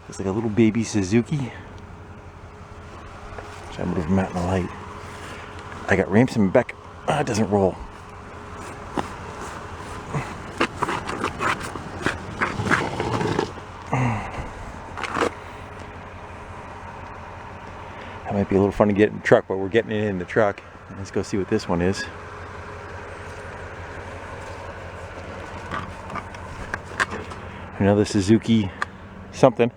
It's like a little baby Suzuki. So I'm moving out in the light. I got ramps in the back. It doesn't roll. That might be a little fun to get in the truck, but we're getting it in the truck. Let's go see what this one is. Another Suzuki something.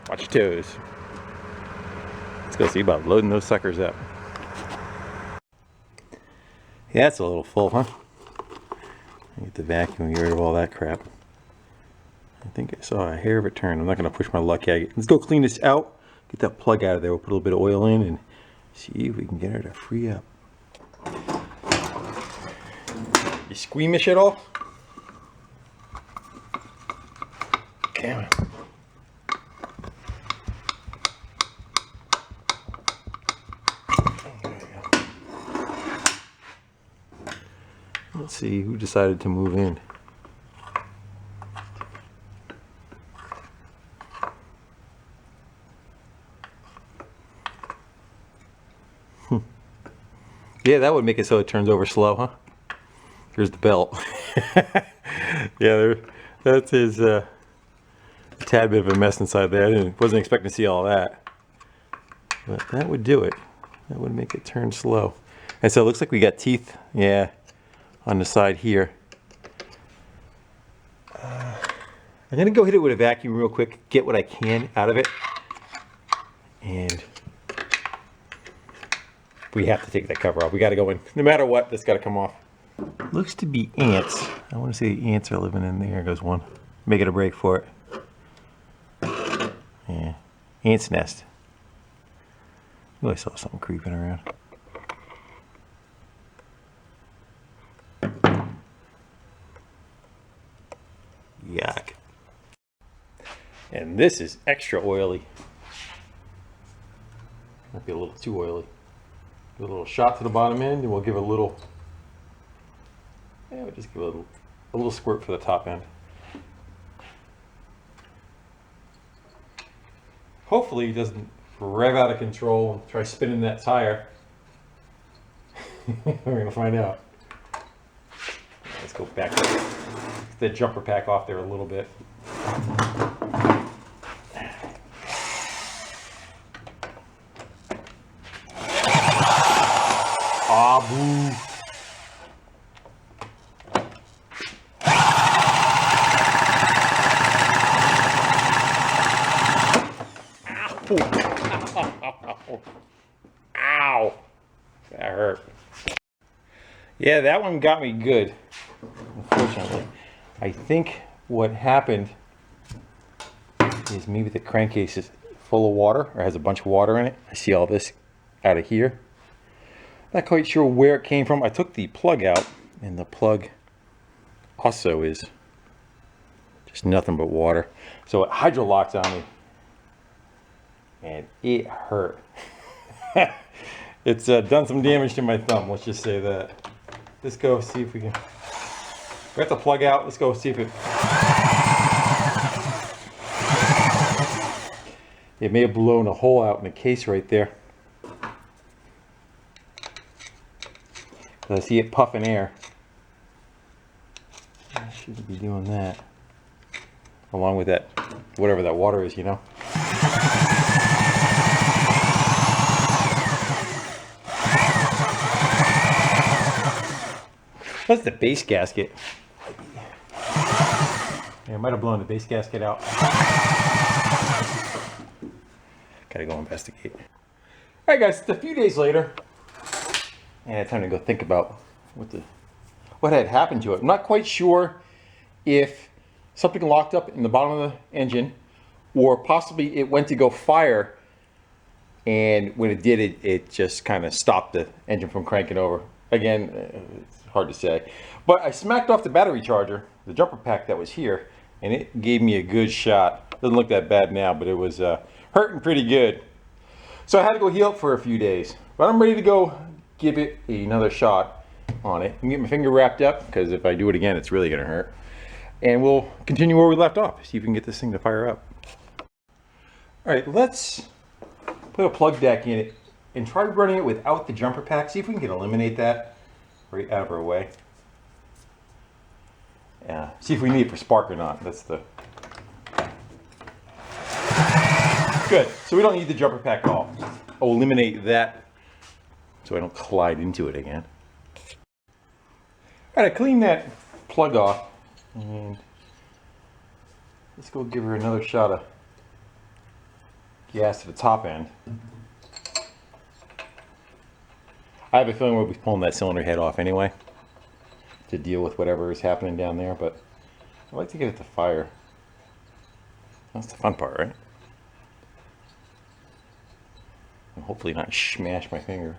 Watch your toes. Let's go see about loading those suckers up. Yeah, it's a little full, huh? Get the vacuum and get rid of all that crap. I think I saw a hair of a turn. I'm not going to push my luck at it. Let's go clean this out. Get that plug out of there. We'll put a little bit of oil in and see if we can get her to free up. You squeamish at all? Damn it. Let's see who decided to move in. Yeah, that would make it so it turns over slow, huh? Here's the belt. Yeah, that's his a tad bit of a mess inside there. I wasn't expecting to see all that. But that would do it. That would make it turn slow. And so it looks like we got teeth, yeah, on the side here. I'm gonna go hit it with a vacuum real quick, get what I can out of it. And we have to take that cover off. We gotta go in. No matter what, this gotta come off. Looks to be ants. I wanna say the ants are living in there. There goes one. Making a break for it. Yeah, ant's nest. Oh, I saw something creeping around. Yuck. And this is extra oily. Might be a little too oily. Give a little shot to the bottom end, and we'll give a little. Yeah, we'll just give a little squirt for the top end. Hopefully, it doesn't rev out of control and try spinning that tire. We're gonna find out. Let's go back. Get the jumper pack off there a little bit. Ah, boo. Ow. That hurt. Yeah, that one got me good. Unfortunately, I think what happened is maybe the crankcase is full of water or has a bunch of water in it. I see all this out of here. Not quite sure where it came from. I took the plug out, and the plug also is just nothing but water. So it hydrolocked on me, and it hurt. It's done some damage to my thumb, let's just say that. Let's go see if we can. We got the plug out. Let's go see if it may have blown a hole out in the case right there. I see it puffing air. I shouldn't be doing that. Along with that, whatever that water is, you know. That's the base gasket. Yeah, I might have blown the base gasket out. Gotta go investigate. Alright guys, it's a few days later. And I had time to go think about what had happened to it. I'm not quite sure if something locked up in the bottom of the engine, or possibly it went to go fire, and when it did, it just kind of stopped the engine from cranking over. Again, it's hard to say. But I smacked off the battery charger, the jumper pack that was here, and it gave me a good shot. Doesn't look that bad now, but it was hurting pretty good. So I had to go heal up for a few days. But I'm ready to go give it another shot on it and get my finger wrapped up, because if I do it again, it's really gonna hurt. and we'll continue where we left off, see if we can get this thing to fire up. All right, let's put a plug deck in it and try running it without the jumper pack. See if we can eliminate that right out of our way. Yeah, see if we need it for spark or not. That's the good. So we don't need the jumper pack at all. I'll eliminate that so I don't collide into it again. All right, I cleaned that plug off, and let's go give her another shot of gas to the top end. I have a feeling we'll be pulling that cylinder head off anyway to deal with whatever is happening down there, but I'd like to get it to fire. That's the fun part, right? And hopefully not smash my finger.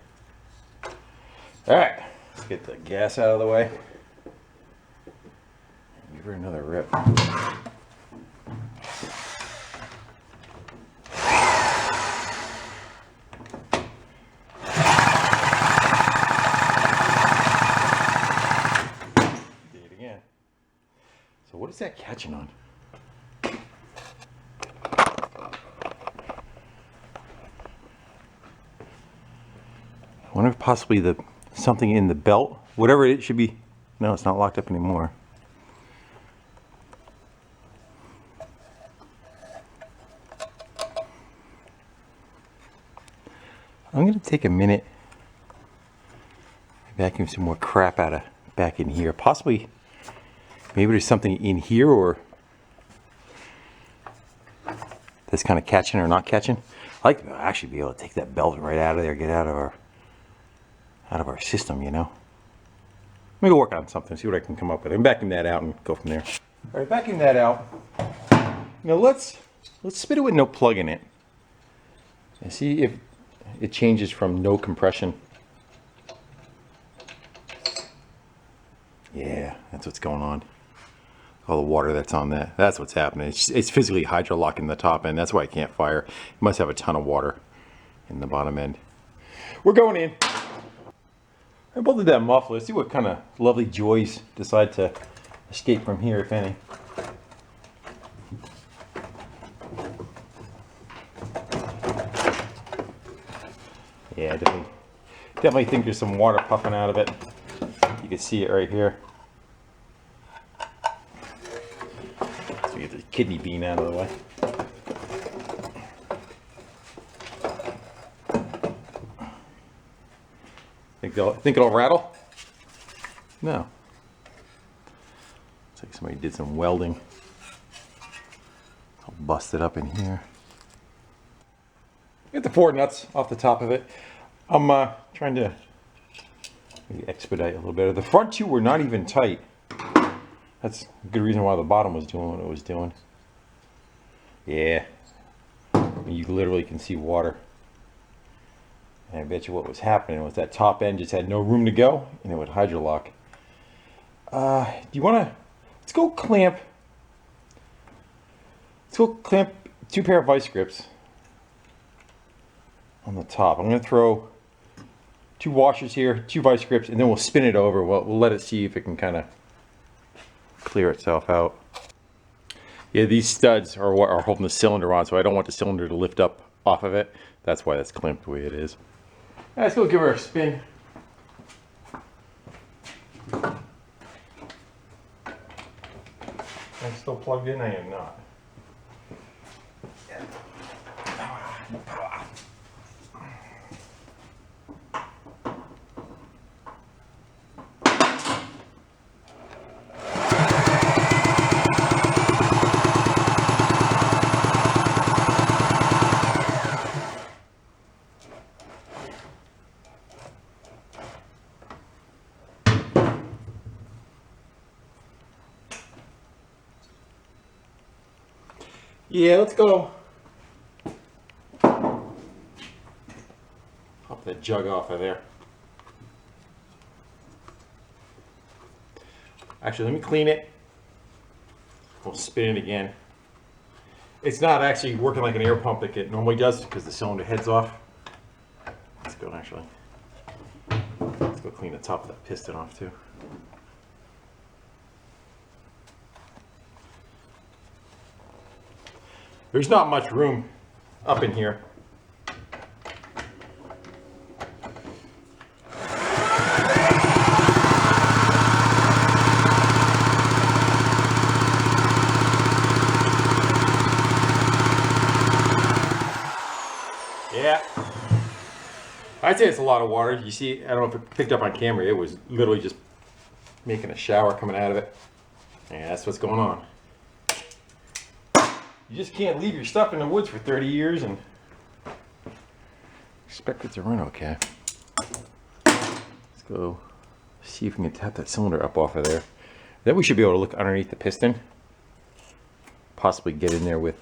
All right, let's get the gas out of the way. Give her another rip. So what is that catching on? I wonder if possibly something in the belt, whatever it should be. No, it's not locked up anymore. I'm going to take a minute, vacuum some more crap out of back in here. Possibly, maybe there's something in here or that's kind of catching or not catching. I'd like to actually be able to take that belt right out of there, get out of our system, you know. Let me go work on something, see what I can come up with. I'm vacuum that out and go from there. All right, vacuum that out. Now let's spit it with no plug in it and see if it changes from no compression. Yeah, that's what's going on. All the water that's on that, that's what's happening. It's physically hydrolocking the top end. That's why it can't fire. It must have a ton of water in the bottom end. We're going in. I bolted that muffler. Let's see what kind of lovely joys decide to escape from here, if any. Yeah, definitely think there's some water puffing out of it. You can see it right here. So we get the kidney bean out of the way. Think it'll rattle? No. Looks like somebody did some welding. I'll bust it up in here. Get the 4 nuts off the top of it. I'm trying to maybe expedite a little bit. The front 2 were not even tight. That's a good reason why the bottom was doing what it was doing. Yeah. You literally can see water. And I bet you what was happening was that top end just had no room to go and it would hydrolock. Do you want to, let's go clamp 2 pair of vice grips on the top. I'm going to throw 2 washers here, 2 vice grips, and then we'll spin it over. We'll let it see if it can kind of clear itself out. Yeah, these studs are what are holding the cylinder on, so I don't want the cylinder to lift up off of it. That's why that's clamped the way it is. Let's go give her a spin. I'm still plugged in? I am not. Yeah, let's go. Pop that jug off of there. Actually, let me clean it. We'll spin it again. It's not actually working like an air pump like it normally does because the cylinder head's off. Let's go actually. Let's go clean the top of that piston off too. There's not much room up in here. Yeah, I'd say it's a lot of water. You see, I don't know if it picked up on camera, it was literally just making a shower coming out of it. Yeah, that's what's going on. You just can't leave your stuff in the woods for 30 years and expect it to run okay. Let's go see if we can tap that cylinder up off of there. Then we should be able to look underneath the piston. Possibly get in there with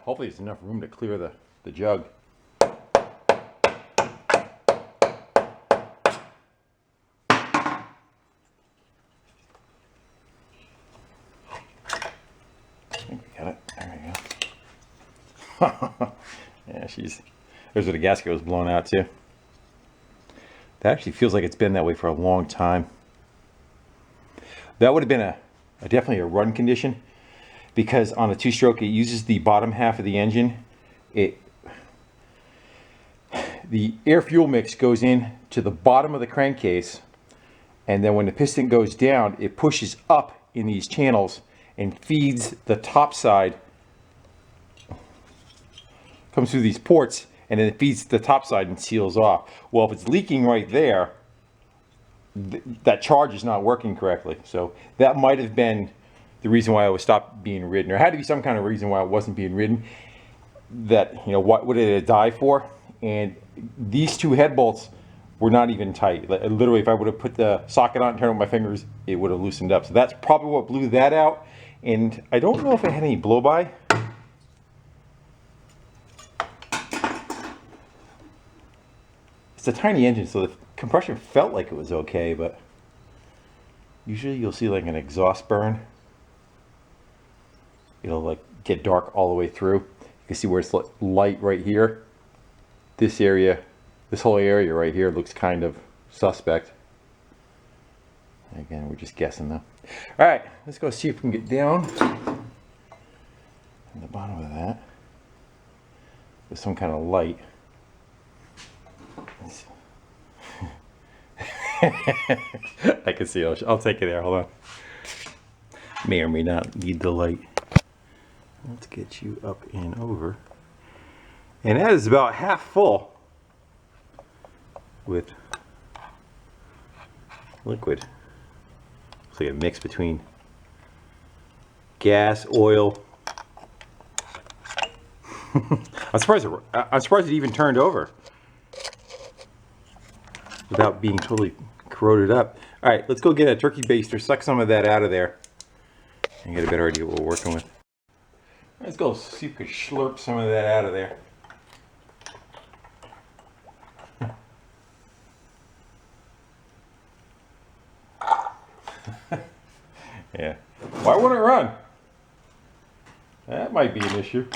hopefully there's enough room to clear the jug. I think we got it. There we go. Yeah, there's where the gasket was blown out too. That actually feels like it's been that way for a long time. That would have been definitely a run condition, because on a two-stroke it uses the bottom half of the engine. The air fuel mix goes in to the bottom of the crankcase, and then when the piston goes down, it pushes up in these channels and feeds the top side, comes through these ports, and then it feeds the top side and seals off. Well, if it's leaking right there, that charge is not working correctly. So that might have been the reason why it was stopped being ridden. There had to be some kind of reason why it wasn't being ridden. That, you know, what did it die for? And these two head bolts were not even tight. Literally, if I would have put the socket on and turned with my fingers, it would have loosened up. So that's probably what blew that out. And I don't know if it had any blow-by. It's a tiny engine, so the compression felt like it was okay, but usually you'll see like an exhaust burn. It'll like get dark all the way through. You can see where it's light right here. This area, this whole area right here looks kind of suspect. Again, we're just guessing though. All right, let's go see if we can get down in the bottom of that with some kind of light. I can see. I'll take it there. Hold on. May or may not need the light. Let's get you up and over. And that is about half full with liquid. Looks like a mix between gas, oil. I'm surprised it even turned over without being totally corroded up. All right, let's go get a turkey baster, suck some of that out of there, and get a better idea what we're working with. Let's go see if we can slurp some of that out of there. Yeah. Why wouldn't it run? That might be an issue.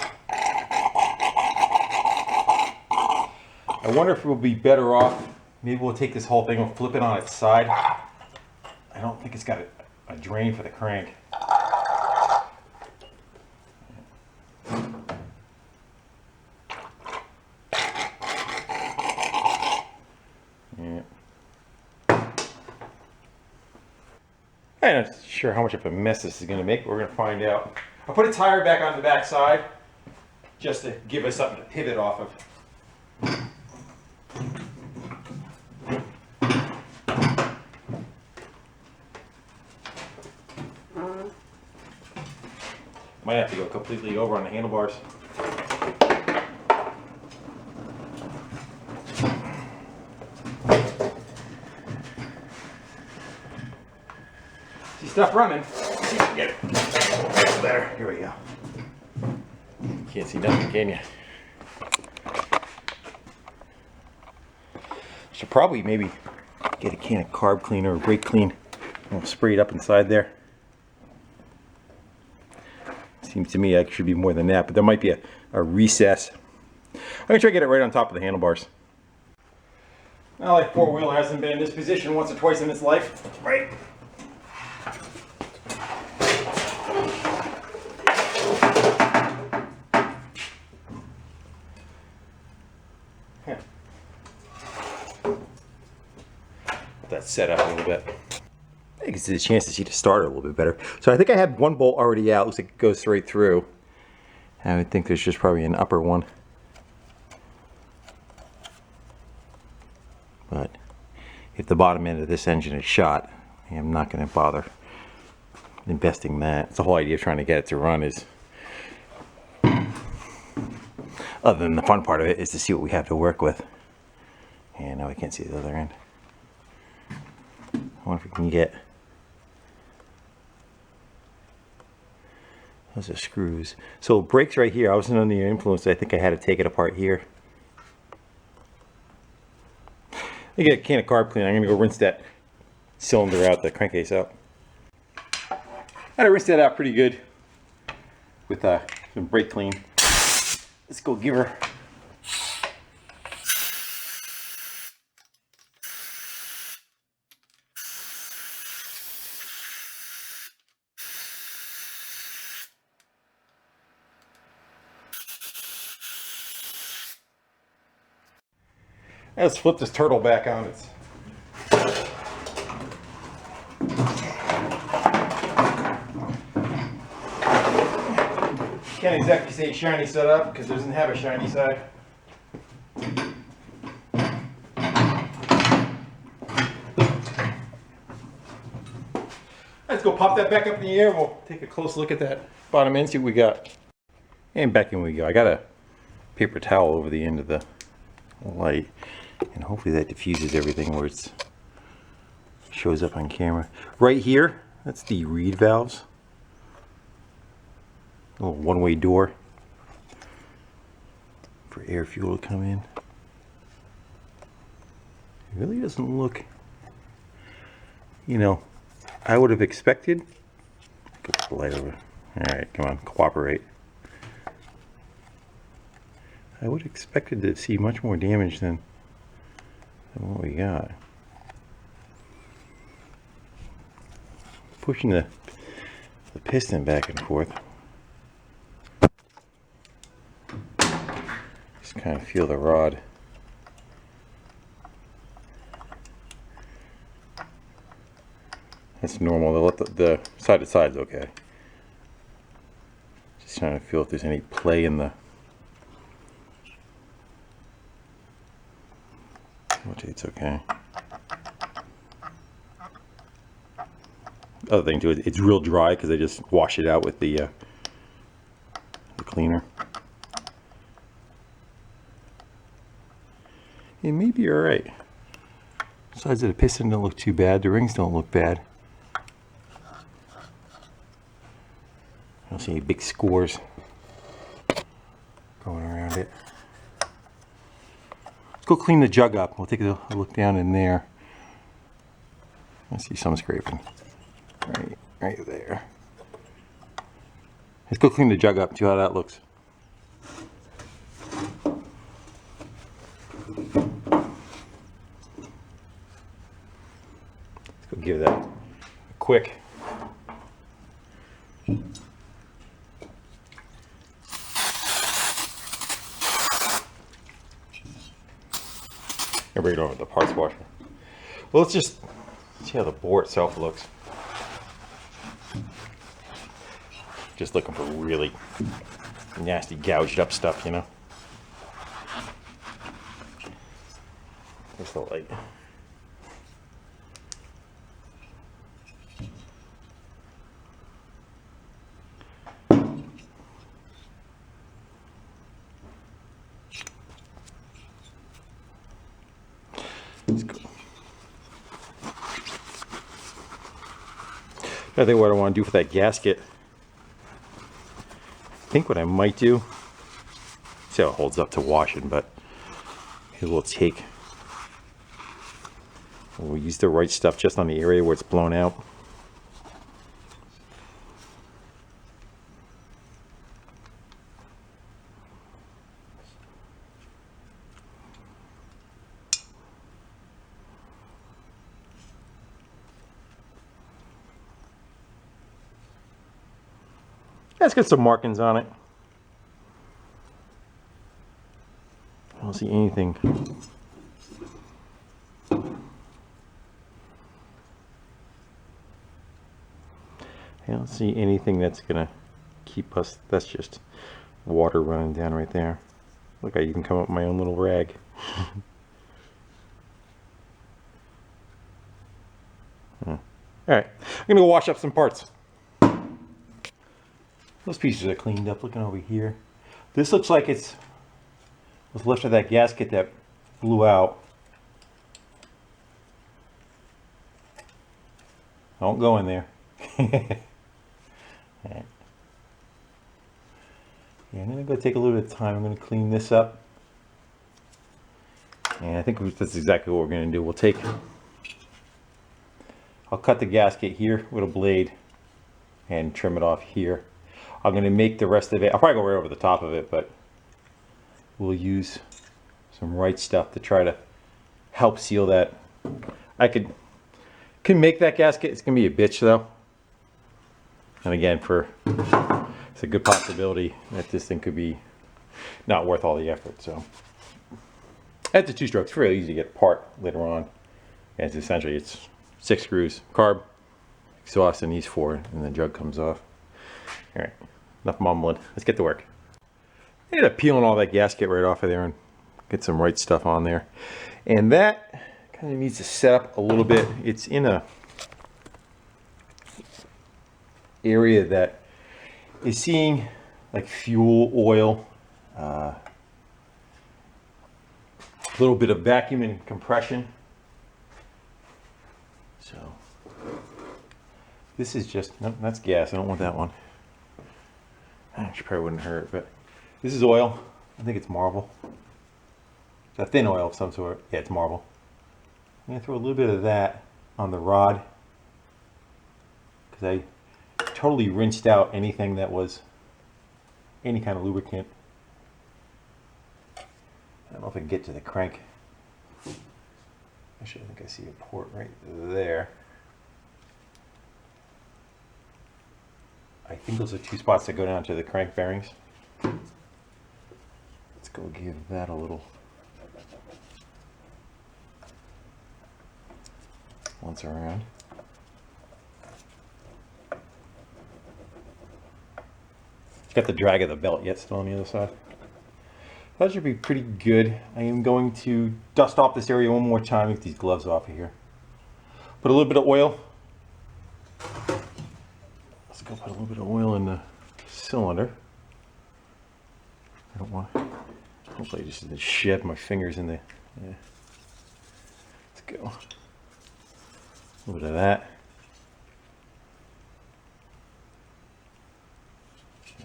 I wonder if we'll be better off. Maybe we'll take this whole thing and flip it on its side. I don't think it's got a drain for the crank. Yeah. I'm not sure how much of a mess this is going to make, but we're going to find out. I'll put a tire back on the back side just to give us something to pivot off of. Might have to go completely over on the handlebars. See stuff running. See if we can get it. That's better. Here we go. Can't see nothing, can you? Should probably maybe get a can of carb cleaner or brake clean and spray it up inside there. Seems to me like it should be more than that, but there might be a recess. I'm gonna try to get it right on top of the handlebars. Not like four-wheeler hasn't been in this position once or twice in its life, right? Let that set up a little bit. I think it's a chance to see the starter a little bit better. So I think I have one bolt already out. Looks like it goes straight through. I would think there's just probably an upper one. But if the bottom end of this engine is shot, I'm not going to bother investing that. It's the whole idea of trying to get it to run is, other than the fun part of it, is to see what we have to work with. And now I can't see the other end. I wonder if we can get, those are screws. So it breaks right here. I wasn't under the influence. I think I had to take it apart here. I get a can of carb cleaner. I'm going to go rinse that cylinder out, the crankcase out. I had to rinse that out pretty good with some brake clean. Let's go give her. Let's flip this turtle back on. It's can't exactly say shiny setup because it doesn't have a shiny side. Let's go pop that back up in the air. We'll take a close look at that bottom end, see what we got. And back in we go. I got a paper towel over the end of the light, and hopefully that diffuses everything where it shows up on camera. Right here, that's the reed valves. A little one-way door for air fuel to come in. It really doesn't look, you know, I would have expected. Go put the light over. All right, come on, cooperate. I would have expected to see much more damage than what we got. Pushing the piston back and forth. Just kind of feel the rod. That's normal. The side to side is okay. Just trying to feel if there's any play in the. It's okay. Other thing too, it's real dry because I just wash it out with the cleaner. It may be all right. Sides of the piston don't look too bad. The rings don't look bad. I don't see any big scores going around it. Let's go clean the jug up. We'll take a look down in there. I see some scraping. Right there. Let's go clean the jug up, see how that looks. Let's go give that a quick. I'll bring it over to the parts washer. Well, let's just see how the bore itself looks. Just looking for really nasty gouged up stuff, you know. Where's the light? Let's go. I think what I want to do for that gasket, I think what I might do, see how it holds up to washing, but maybe we'll use the right stuff just on the area where it's blown out. Let's get some markings on it. I don't see anything. I don't see anything that's gonna keep us. That's just water running down right there. Look, I even come up with my own little rag. Alright, I'm gonna go wash up some parts. Those pieces are cleaned up. Looking over here, this looks like it's was left of that gasket that blew out. Don't go in there. Right. Yeah, I'm gonna go take a little bit of time. I'm gonna clean this up, and I think that's exactly what we're gonna do. I'll cut the gasket here with a blade and trim it off here. I'm gonna make the rest of it. I'll probably go right over the top of it, but we'll use some right stuff to try to help seal that. I can make that gasket. It's gonna be a bitch though. And again, it's a good possibility that this thing could be not worth all the effort. So at the 2-stroke, it's really easy to get apart later on. And it's 6 screws, carb, exhaust, and these 4, and the jug comes off. All right, enough mumbling. Let's get to work. I ended up peeling all that gasket right off of there and get some right stuff on there. And that kind of needs to set up a little bit. It's in a area that is seeing like fuel, oil, a little bit of vacuum and compression. So this is just, no, that's gas. I don't want that one. Actually, probably wouldn't hurt, but this is oil. I think it's marble. It's a thin oil of some sort. Yeah, it's marble. I'm gonna throw a little bit of that on the rod because I totally rinsed out anything that was any kind of lubricant. I don't know if I can get to the crank. Actually, I think I see a port right there. I think those are 2 spots that go down to the crank bearings. Let's go give that a little once around. Got the drag of the belt yet still on the other side. That should be pretty good. I am going to dust off this area one more time with these gloves off of here. Put a little bit of oil. Let's go put a little bit of oil in the cylinder. I don't want, hopefully I just didn't shed my fingers in the, yeah. Let's go. A little bit of that.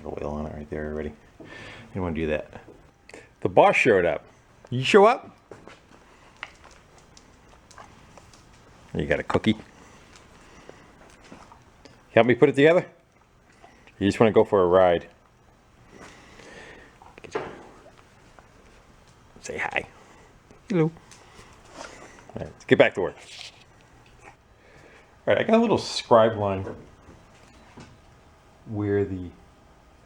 Got oil on it right there already. Didn't want to do that. The boss showed up. You show up? You got a cookie? Help me put it together? You just want to go for a ride? Say hi. Hello. All right, let's get back to work. All right, I got a little scribe line where the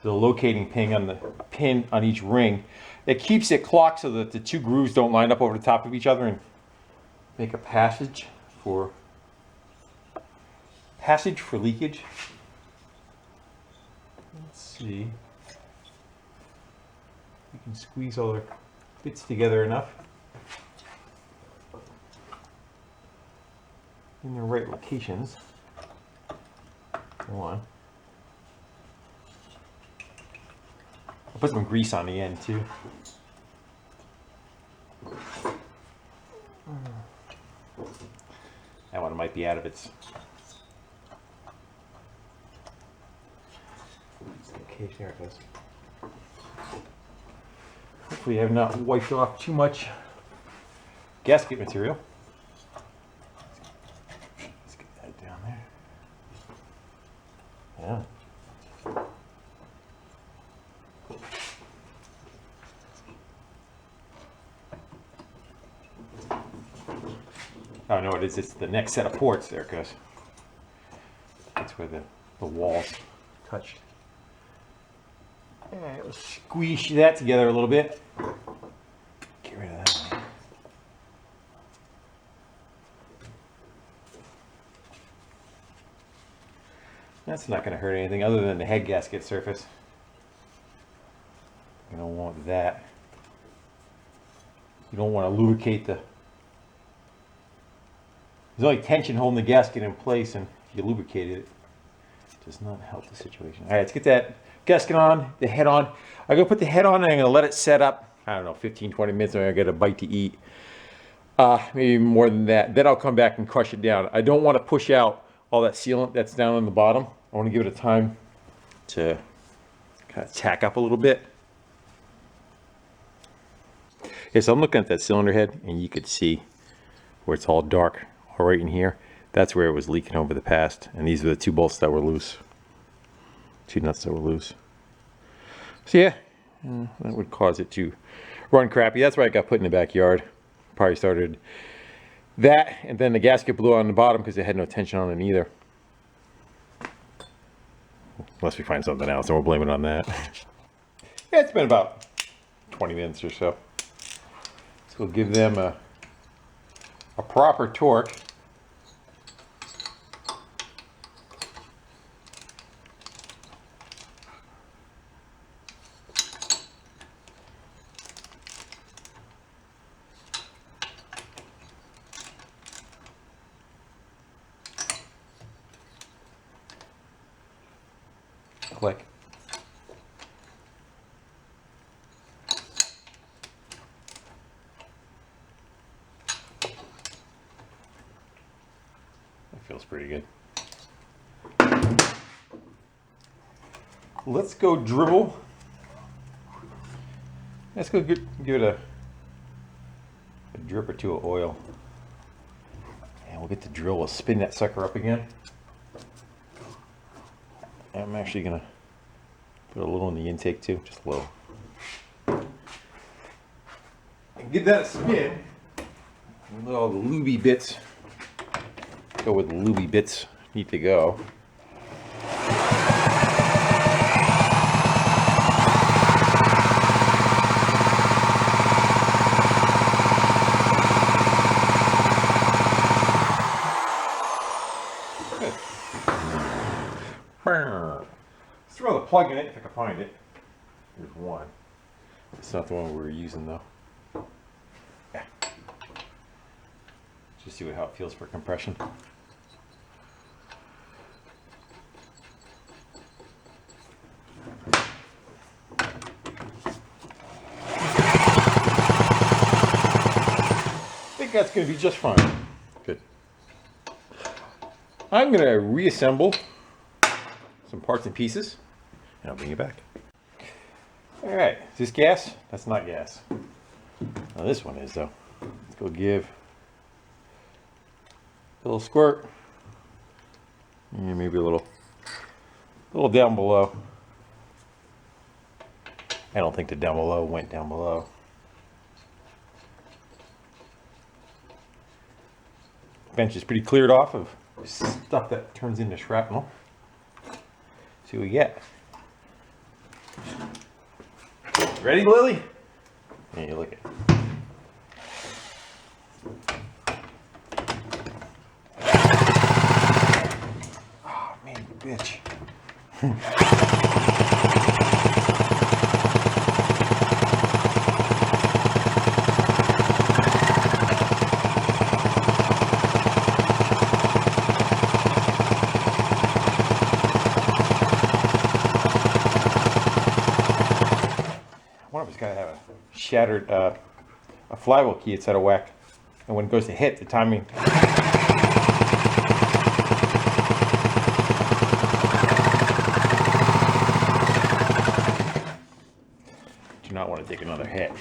locating pin on each ring. It keeps it clocked so that the 2 grooves don't line up over the top of each other and make a passage for leakage. Let's see. We can squeeze all the bits together enough in the right locations. Go on. I'll put some grease on the end too. That one might be out of its. Okay, there it goes. Hopefully I have not wiped off too much gasket material. Let's get that down there. Yeah. Oh no, it is. It's the next set of ports there, because that's where the walls touched. Alright, let's squeeze that together a little bit. Get rid of that. That's not going to hurt anything other than the head gasket surface. You don't want that. You don't want to lubricate the... There's only tension holding the gasket in place, and if you lubricate it, it does not help the situation. All right, let's get that gasket on, the head on. I'm going to put the head on and I'm going to let it set up, I don't know, 15, 20 minutes, and I'm going to get a bite to eat. Maybe more than that. Then I'll come back and crush it down. I don't want to push out all that sealant that's down on the bottom. I want to give it a time to kind of tack up a little bit. Okay, so I'm looking at that cylinder head, and you could see where it's all dark. Right in here, that's where it was leaking over the past, and these are the two bolts that were loose, two nuts that were loose. So yeah, that would cause it to run crappy. That's why it got put in the backyard. Probably started that, and then the gasket blew on the bottom because it had no tension on it either. Unless we find something else, and we'll blame it on that. Yeah, it's been about 20 minutes or so. So we'll give them a proper torque. Click. That feels pretty good. Let's go dribble. Let's go give it a drip or two of oil. And we'll get the drill. We'll spin that sucker up again. I'm actually going to put a little in the intake too, just a little. And give that a spin. Let all the lubey bits go where the lubey bits need to go. Let's throw the plug in it if I can find it. Here's one. It's not the one we were using though. Yeah. Just see how it feels for compression. I think that's going to be just fine. Good. I'm going to reassemble some parts and pieces, and I'll bring you back. All right, is this gas? That's not gas. Now this one is though. Let's go give a little squirt, and maybe a little down below. I don't think the down below went down below. Bench is pretty cleared off of stuff that turns into shrapnel. See what we get. Ready, Lily? Yeah, look at it. Oh man, you bitch. One of us got to have a shattered a flywheel key. It's out of whack, and when it goes to hit, the timing. Do not want to take another hit.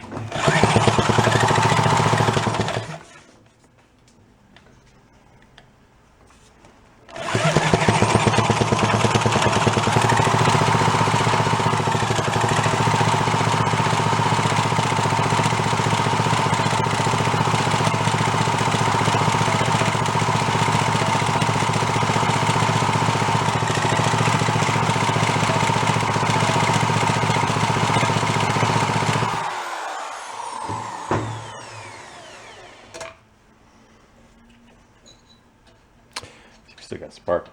Still got spark.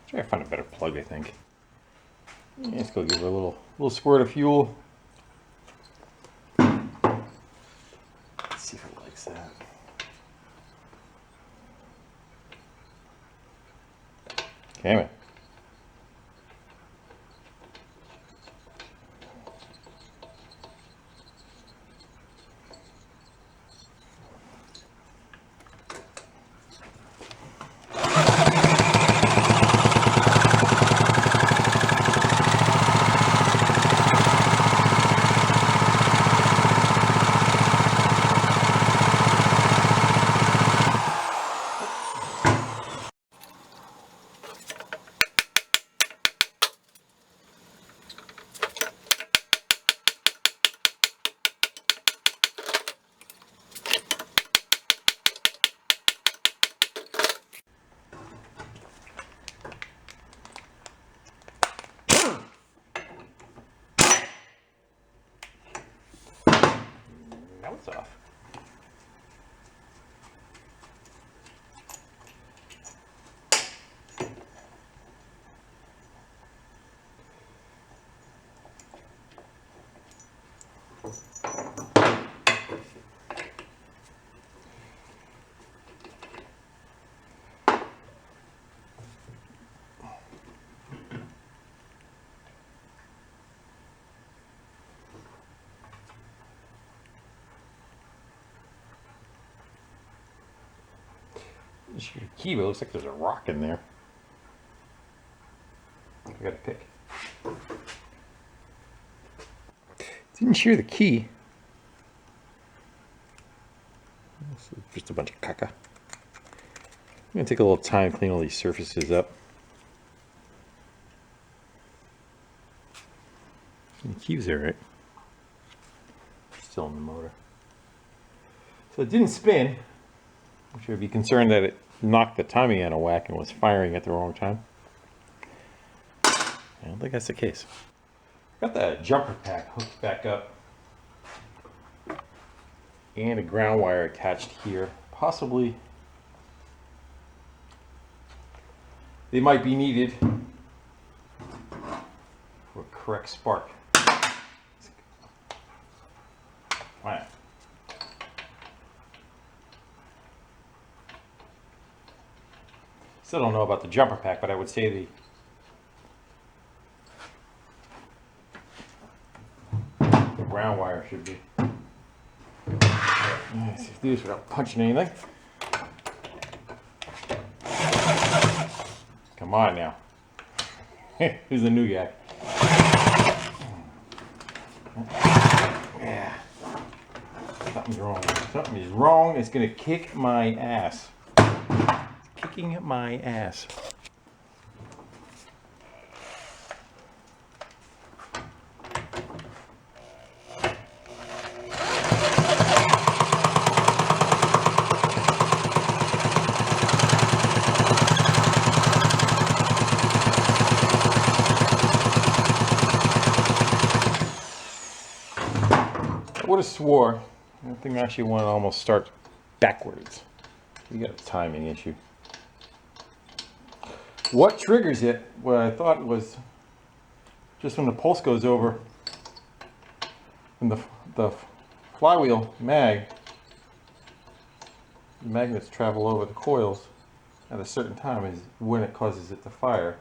Try to find a better plug, I think. Yeah, let's go give her a little squirt of fuel. Let's see if it likes that. Damn it. Now it's off. Shoot a key, but it looks like there's a rock in there. I gotta pick. Didn't shear the key. This is just a bunch of caca. I'm gonna take a little time to clean all these surfaces up. And the key's there, right? Still in the motor. So it didn't spin, which would be concerned that it knocked the timing out of whack and was firing at the wrong time. I don't think that's the case. Got the jumper pack hooked back up and a ground wire attached here. Possibly they might be needed for a correct spark. Wow. Still don't know about the jumper pack, but I would say the ground wire should be. Let's see if do this without punching anything. Come on now. Who's the new guy? Yeah. Something's wrong. Something is wrong. It's gonna kick my ass. Kicking my ass. I would have swore that thing actually want to almost start backwards. You got a timing issue. What triggers it, what I thought was just when the pulse goes over and the flywheel mag, the magnets travel over the coils at a certain time is when it causes it to fire.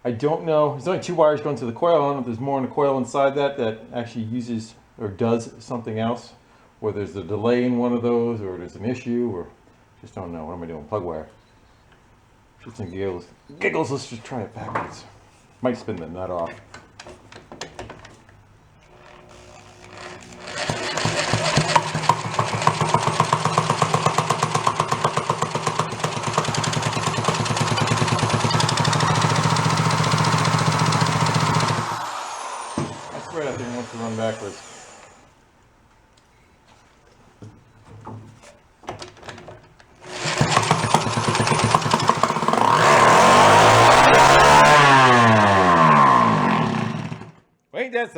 I don't know, there's only two wires going to the coil. I don't know if there's more in the coil inside that actually uses or does something else, or there's a delay in one of those, or there's an issue, or just don't know. What am I doing? Plug wire. Just in giggles, let's just try it backwards. Might spin the nut off. I swear that thing wants to run backwards.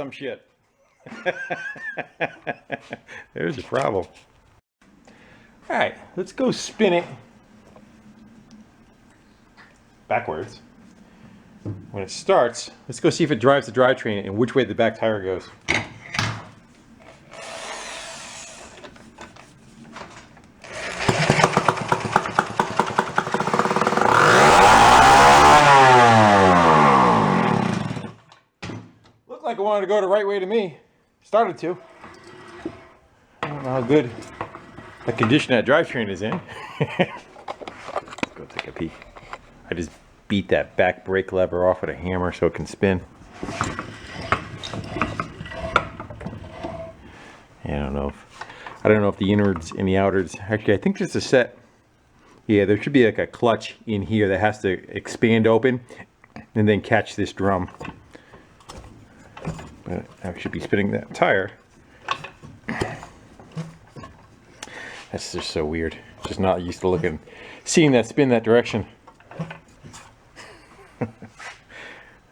some shit. There's a problem. All right, let's go spin it backwards. When it starts, let's go see if it drives the drivetrain and which way the back tire goes. Looked like it wanted to go the right way to me. Started to. I don't know how good the condition that drivetrain is in. Let's go take a peek. I just beat that back brake lever off with a hammer so it can spin. I don't know if the innards and the outwards. Actually, I think there's a set. Yeah, there should be like a clutch in here that has to expand open and then catch this drum. But I should be spinning that tire. That's just so weird. Just not used to seeing that spin that direction.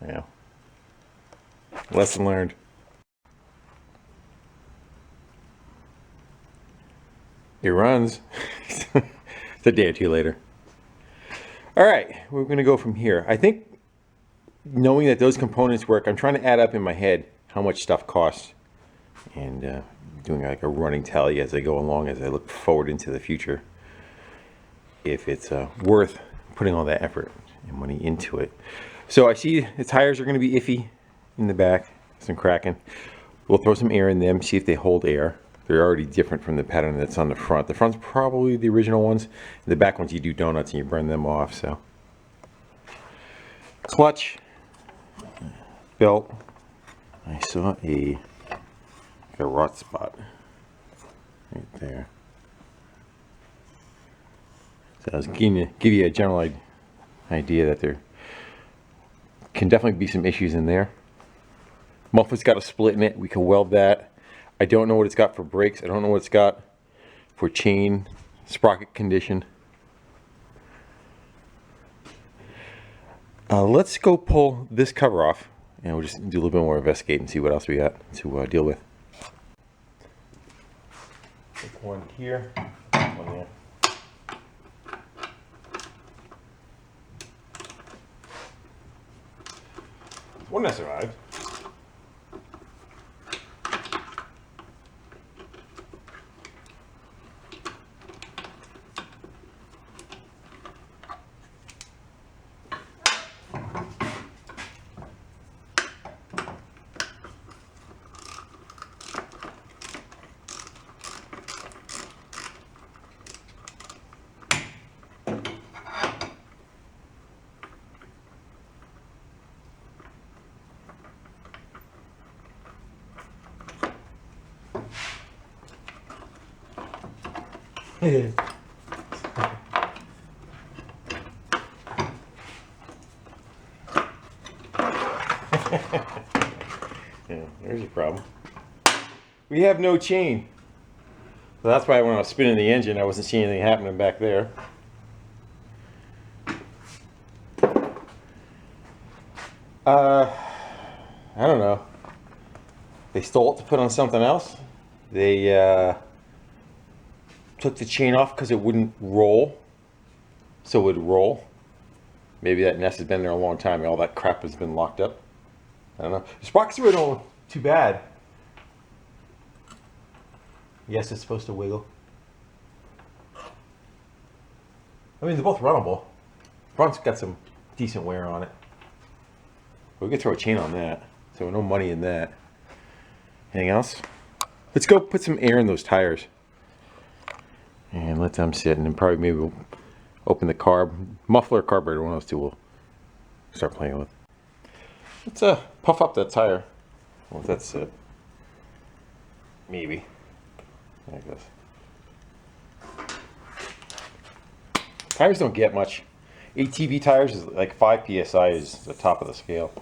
Yeah. Lesson learned. It runs. It's a day or two later. All right, we're going to go from here. I think knowing that those components work, I'm trying to add up in my head how much stuff costs, and doing like a running tally as I go along, as I look forward into the future, if it's worth putting all that effort and money into it. So I see the tires are going to be iffy in the back, some cracking. We'll throw some air in them, see if they hold air. They're already different from the pattern that's on the front. The front's probably the original ones. The back ones you do donuts and you burn them off. So clutch, belt. I saw a rot spot right there. So I was give you a general idea that there can definitely be some issues in there. Muffler's got a split in it. We can weld that. I don't know what it's got for brakes. I don't know what it's got for chain, sprocket condition. Let's go pull this cover off, and we'll just do a little bit more investigate and see what else we got to deal with. Take one here, one there. One that survived. Yeah, there's your problem. We have no chain. So that's why when I was spinning the engine, I wasn't seeing anything happening back there. I don't know. They stole it to put on something else. They took the chain off because it wouldn't roll, so it would roll. Maybe that nest has been there a long time and all that crap has been locked up. I don't know. The sprockets really don't look too bad. Yes, it's supposed to wiggle. I mean, they're both runnable. Front's got some decent wear on it. We could throw a chain on that, so no money in that. Anything else? Let's go put some air in those tires and let them sit, and then probably maybe we'll open the carb, muffler, carburetor, one of those two we'll start playing with. Let's puff up that tire. Well, that's it. Maybe. There it goes. Tires don't get much. ATV tires is like 5 psi is the top of the scale.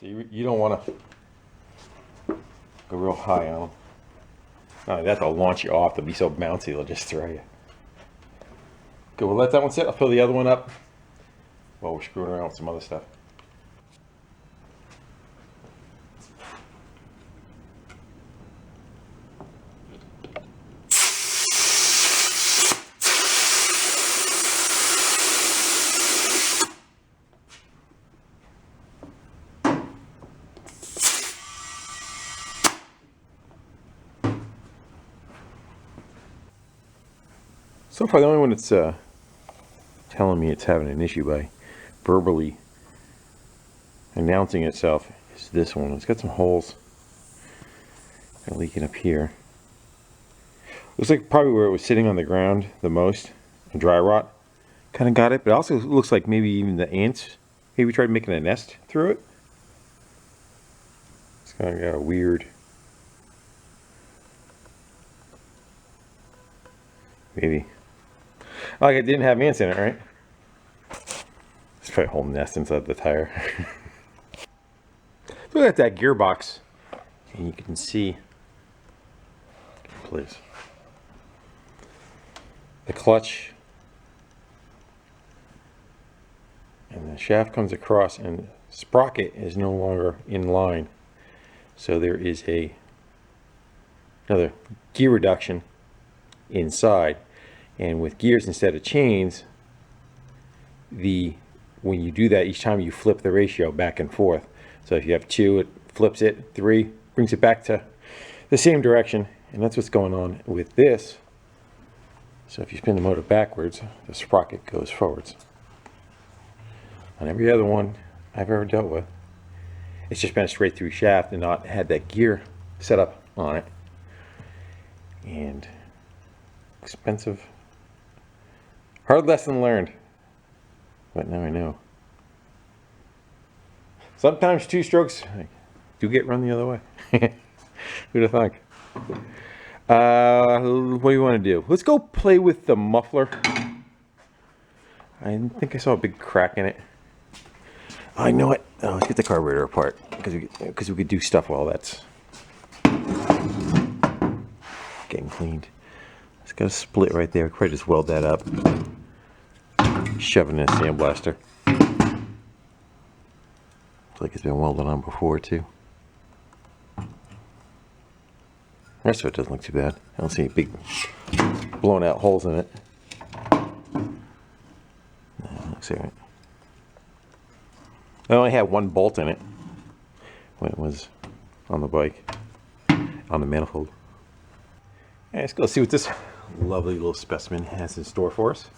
So you don't want to go real high on them. Not like that, they'll launch you off. They'll be so bouncy, they'll just throw you. Good, we'll let that one sit. I'll fill the other one up while we're screwing around with some other stuff. So far, the only one that's telling me it's having an issue by verbally announcing itself is this one. It's got some holes kind of leaking up here. Looks like probably where it was sitting on the ground the most, and dry rot kind of got it, but it also looks like maybe even the ants maybe tried making a nest through it. It's kind of got a weird, maybe, like it didn't have ants in it, right? It's probably a whole nest inside the tire. Look at that gearbox, and you can see, please, the clutch and the shaft comes across, and the sprocket is no longer in line. So there is another gear reduction inside, and with gears instead of chains, when you do that, each time you flip the ratio back and forth. So if you have 2, it flips it. 3 brings it back to the same direction, and that's what's going on with this. So if you spin the motor backwards, the sprocket goes forwards. On every other one I've ever dealt with, it's just been a straight through shaft and not had that gear set up on it. And expensive. Hard lesson learned. But now I know. Sometimes 2 strokes do get run the other way. Who'd have thunk? What do you want to do? Let's go play with the muffler. I think I saw a big crack in it. I know it. Oh, let's get the carburetor apart because we could do stuff while that's getting cleaned. It's got a split right there. Probably just weld that up. Shove it in a sandblaster. Looks like it's been welded on before too. The rest of it doesn't look too bad. I don't see any big blown out holes in it. No, looks alright. I only had 1 bolt in it when it was on the bike, on the manifold. Alright, let's go see what this lovely little specimen has in store for us.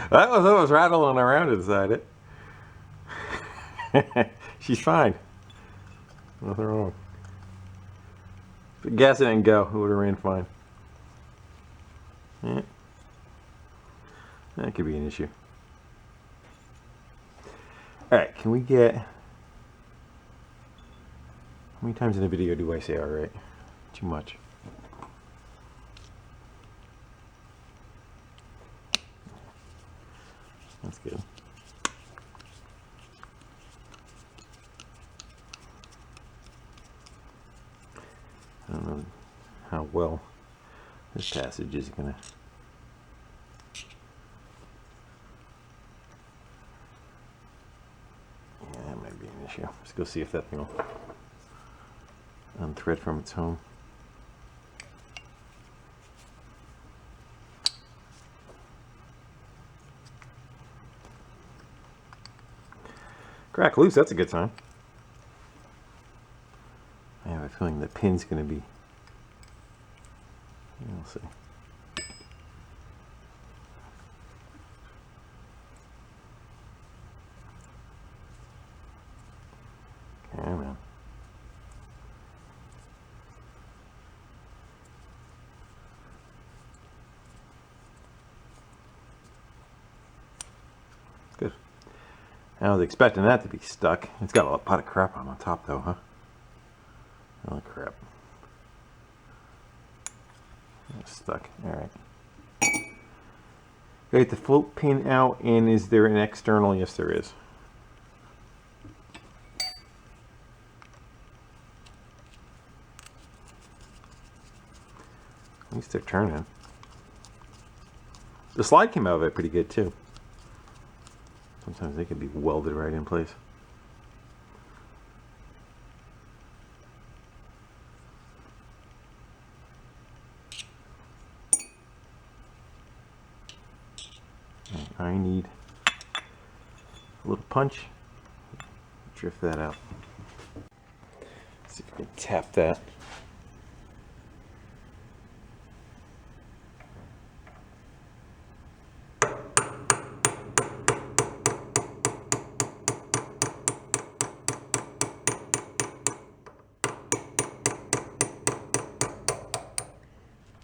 That was rattling around inside it. She's fine. Nothing wrong. If the gas didn't go, it would have ran fine. Yeah. That could be an issue. Alright, can we get... How many times in the video do I say alright? Too much. That's good. I don't know how well this passage is gonna. Yeah, that might be an issue. Let's go see if that thing will unthread from its home. Crack loose, that's a good sign. I have a feeling the pin's going to be... We'll see. Okay, man. I was expecting that to be stuck. It's got a lot of crap on top though, huh? Oh crap. It's stuck. Alright. Get the float pin out, and is there an external? Yes there is. At least they're turning. The slide came out of it pretty good too. Sometimes they can be welded right in place. I need a little punch. Drift that out. See if we can tap that.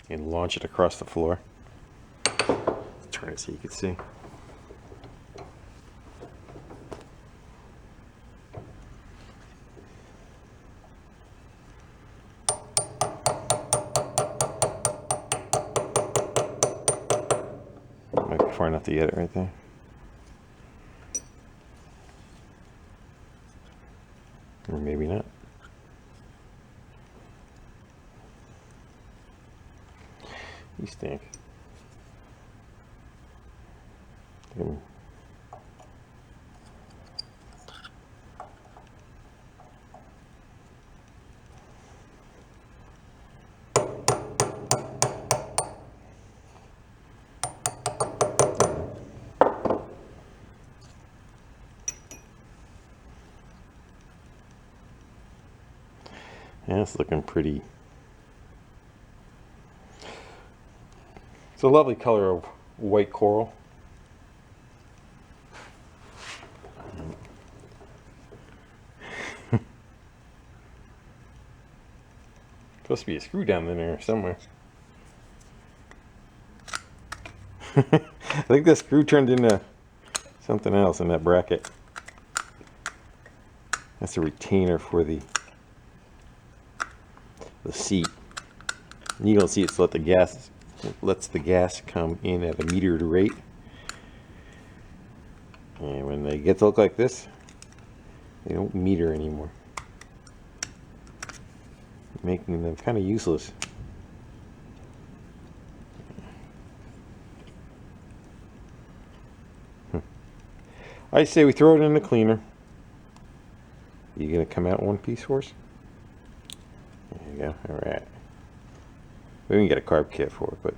And launch it across the floor. Turn it so you can see. Might be far enough to get it right there. Or maybe not. You stink. Yeah, it's looking pretty. It's a lovely color of white coral. Supposed to be a screw down in there somewhere. I think the screw turned into something else in that bracket. That's a retainer for the seat. You don't see it's lets the gas come in at a metered rate. And when they get to look like this, they don't meter anymore, making them kind of useless. I say we throw it in the cleaner. You gonna come out one piece for us? There you go. All right. We can get a carb kit for it, but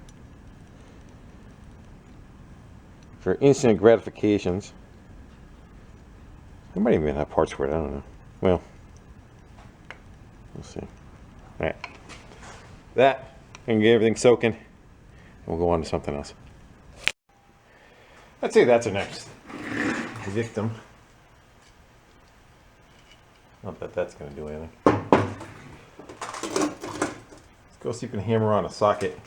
for instant gratifications, I might even have parts for it. I don't know. Well, we'll see. All right. That and get everything soaking, and we'll go on to something else. I'd say that's our next victim. Not that that's going to do anything. Let's go see if we can hammer on a socket.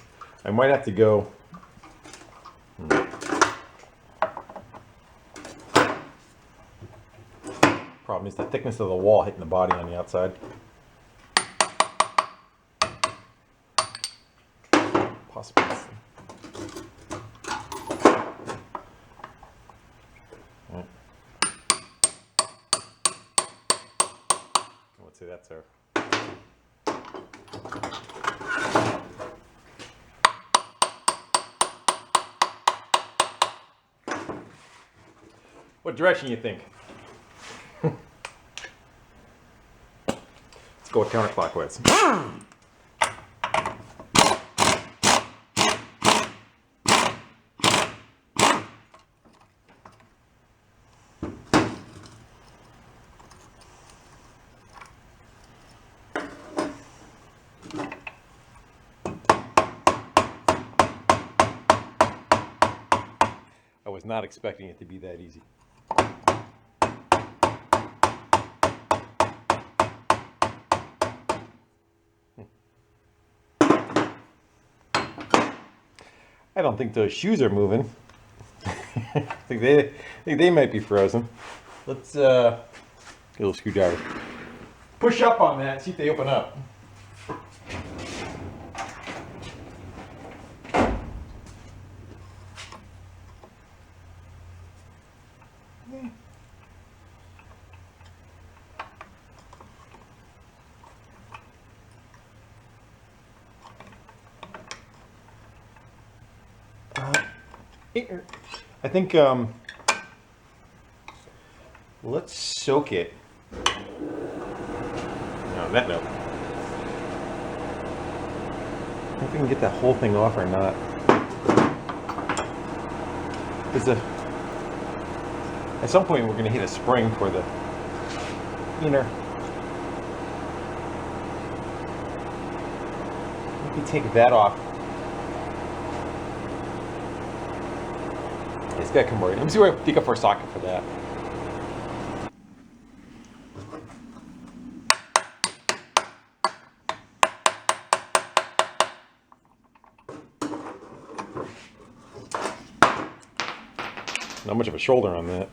I might have to go. Problem is the thickness of the wall hitting the body on the outside. Possibly. Let's see, that's our. What direction you think? Let's go counterclockwise. I was not expecting it to be that easy. I don't think those shoes are moving. I think they might be frozen. Let's get a little screwdriver. Push up on that, see if they open up. I think let's soak it. No, that no. I don't know if we can get that whole thing off or not. Because at some point we're going to hit a spring for the inner. Maybe take that off. It's got to come right. Let me see where I dig up our socket for that. Not much of a shoulder on that.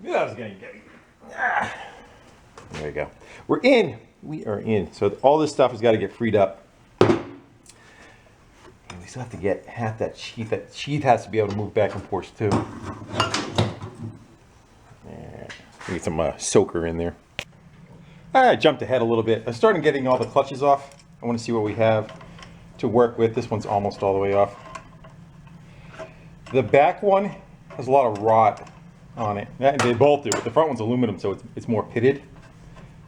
Knew that was gonna get it. There we go. We're in. We are in. So all this stuff has got to get freed up. And we still have to get half that sheath. That sheath has to be able to move back and forth too. Get some soaker in there. I jumped ahead a little bit. I started getting all the clutches off. I want to see what we have to work with. This one's almost all the way off. The back one has a lot of rot on it. They both do, but the front one's aluminum, so it's more pitted.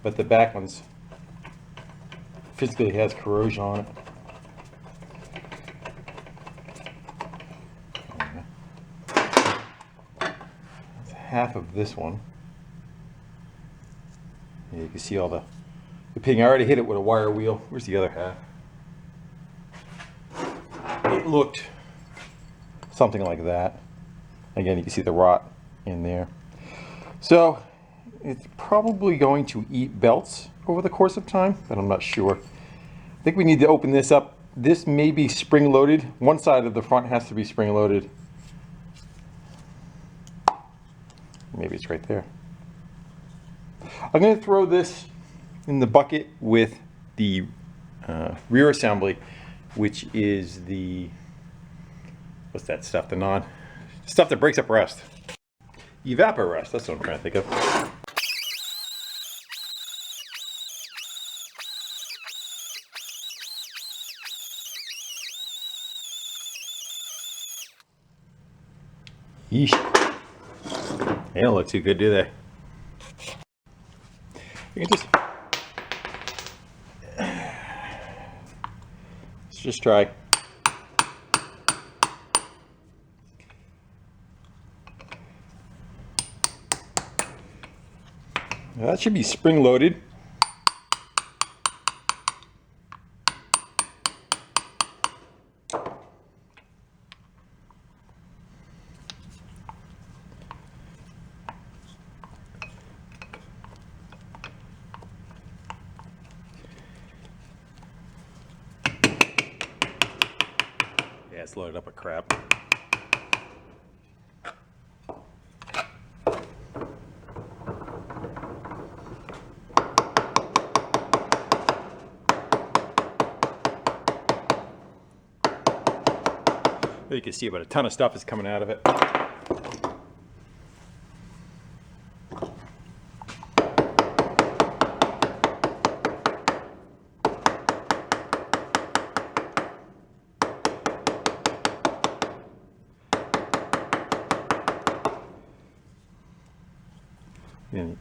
But the back one's physically has corrosion on it. That's half of this one. Yeah, you can see all the ping. I already hit it with a wire wheel. Where's the other half? It looked something like that. Again, you can see the rot in there. So it's probably going to eat belts over the course of time, but I'm not sure. I think we need to open this up. This may be spring loaded. One side of the front has to be spring loaded. Maybe it's right there. I'm going to throw this in the bucket with the rear assembly, which is the, what's that stuff, the stuff that breaks up rust. Evapor rust, that's what I'm trying to think of. Yeesh. They don't look too good, do they? You can let's just try. Now that should be spring loaded. Yeah, it's loaded up with crap. You can see about a ton of stuff is coming out of it. in.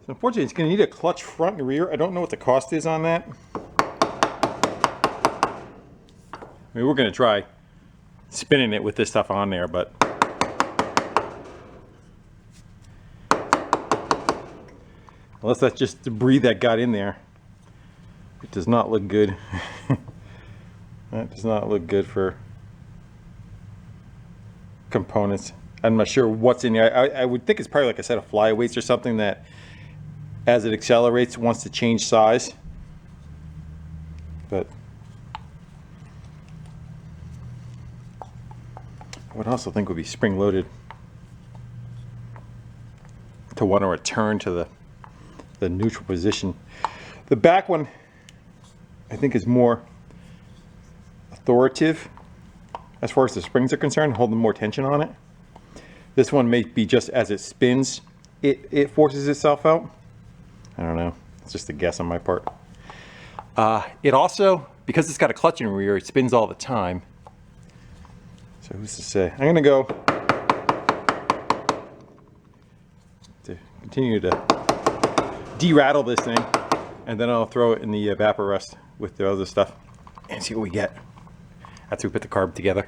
So unfortunately, it's going to need a clutch front and rear. I don't know what the cost is on that. I mean, we're going to try spinning it with this stuff on there, but unless that's just debris that got in there, it does not look good. That does not look good for components. I'm not sure what's in there. I would think it's probably like a set of flyweights or something that, as it accelerates, wants to change size. But I would also think would be spring-loaded to want to return to the neutral position. The back one, I think, is more authoritative as far as the springs are concerned, holding more tension on it. This one may be just as it spins, it forces itself out. I don't know. It's just a guess on my part. It also, because it's got a clutch in the rear, it spins all the time. So who's to say? I'm going to go to continue to de-rattle this thing, and then I'll throw it in the evaporust with the other stuff and see what we get after we put the carb together.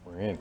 We're in.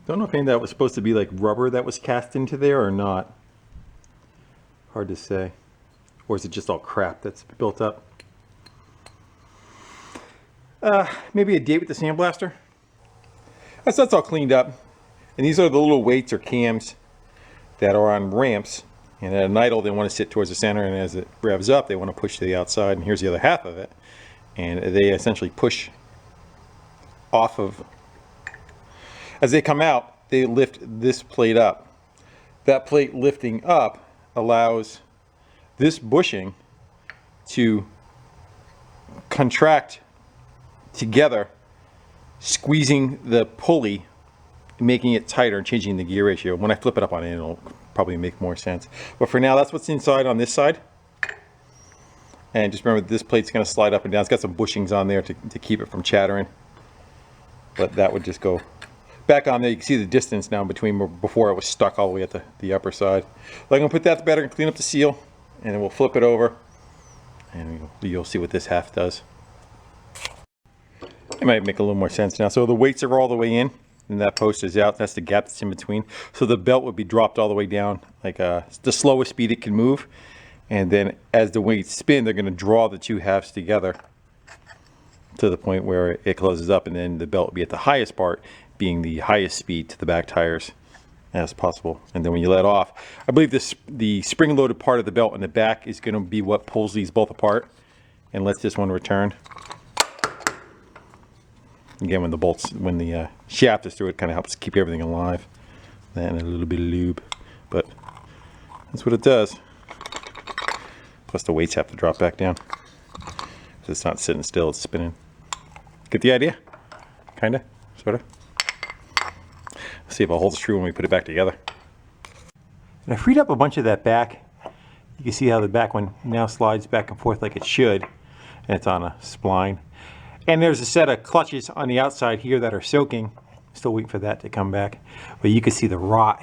Don't know if any of that was supposed to be like rubber that was cast into there or not. Hard to say. Or is it just all crap that's built up? maybe a date with the sandblaster. That's all cleaned up. And these are the little weights or cams that are on ramps. And at an idle, they want to sit towards the center, and as it revs up, they want to push to the outside. And here's the other half of it. And they essentially push off of, as they come out, they lift this plate up. That plate lifting up allows this bushing to contract together, squeezing the pulley, making it tighter and changing the gear ratio. When I flip it up on it, it'll probably make more sense. But for now, that's what's inside on this side. And just remember, this plate's going to slide up and down. It's got some bushings on there to keep it from chattering. But that would just go back on there. You can see the distance now between before it was stuck all the way at the upper side. So I'm going to put that to bed and clean up the seal, and then we'll flip it over, and you'll see what this half does. It might make a little more sense now. So the weights are all the way in, and that post is out. That's the gap that's in between. So the belt would be dropped all the way down, like the slowest speed it can move. And then as the weights spin, they're going to draw the two halves together to the point where it closes up, and then the belt will be at the highest part, being the highest speed to the back tires as possible. And then when you let off, I believe the spring-loaded part of the belt in the back is going to be what pulls these both apart and lets this one return. Again, when the shaft is through, it kind of helps keep everything alive. And a little bit of lube, but that's what it does. Plus the weights have to drop back down. So it's not sitting still, it's spinning. Get the idea? Kinda? Sorta? Let's see if it holds true when we put it back together. And I freed up a bunch of that back. You can see how the back one now slides back and forth like it should. And it's on a spline. And there's a set of clutches on the outside here that are soaking. Still waiting for that to come back. But you can see the rot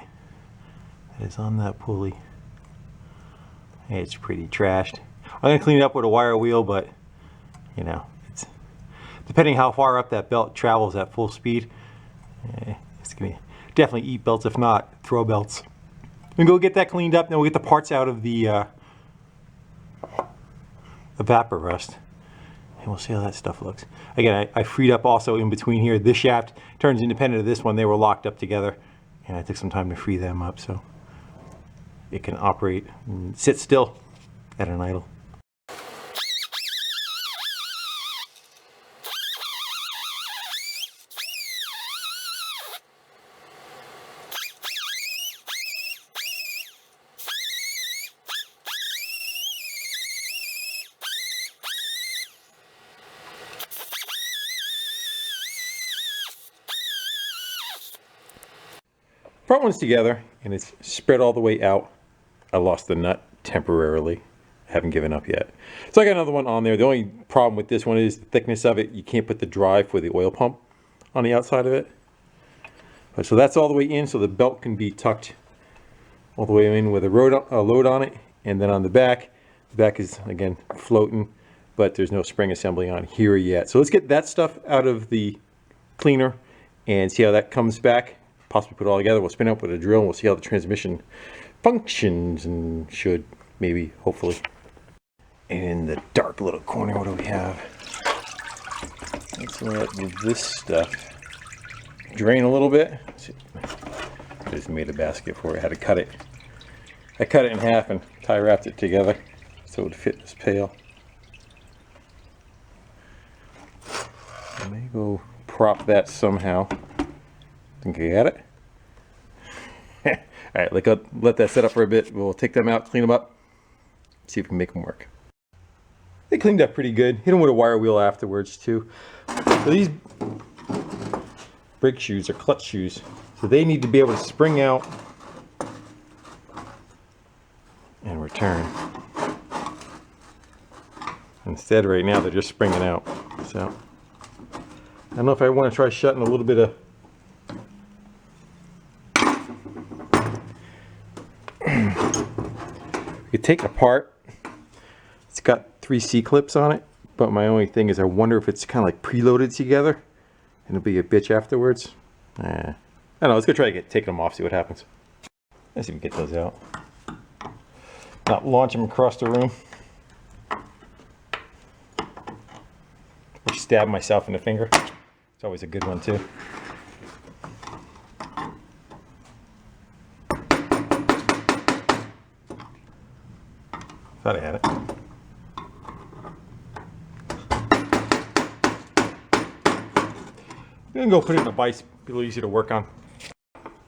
that is on that pulley. It's pretty trashed. I'm going to clean it up with a wire wheel, but you know, it's depending how far up that belt travels at full speed, it's going to definitely eat belts, if not throw belts. We go get that cleaned up, and then we'll get the parts out of the vapor rust. And we'll see how that stuff looks. Again, I freed up also in between here. This shaft turns independent of this one. They were locked up together, and I took some time to free them up so it can operate and sit still at an idle. Front one's together and it's spread all the way out. I lost the nut temporarily. I haven't given up yet. So I got another one on there. The only problem with this one is the thickness of it. You can't put the drive for the oil pump on the outside of it. But so that's all the way in, so the belt can be tucked all the way in with a load on it. And then on the back is again floating, but there's no spring assembly on here yet. So let's get that stuff out of the cleaner and see how that comes back. Possibly put it all together. We'll spin it up with a drill and we'll see how the transmission functions, and should, maybe, hopefully. And in the dark little corner, what do we have? Let's let this stuff drain a little bit. I just made a basket for it. I had to cut it. I cut it in half and tie wrapped it together so it would fit this pail. I may go prop that somehow. Think I got it? All right, let that set up for a bit. We'll take them out, clean them up, see if we can make them work. They cleaned up pretty good. Hit them with a wire wheel afterwards too. So these brake shoes are clutch shoes, so they need to be able to spring out and return. Instead, right now they're just springing out. So I don't know if I want to try shutting a little bit of you take it apart. It's got 3 C-clips on it, but my only thing is I wonder if it's kind of like preloaded together and it'll be a bitch afterwards. I don't know, let's go try to take them off, see what happens. Let's see if we can get those out. Not launch them across the room. Or stab myself in the finger. It's always a good one too. Thought I had it. I'm gonna go put it in a vise. Be a little easier to work on.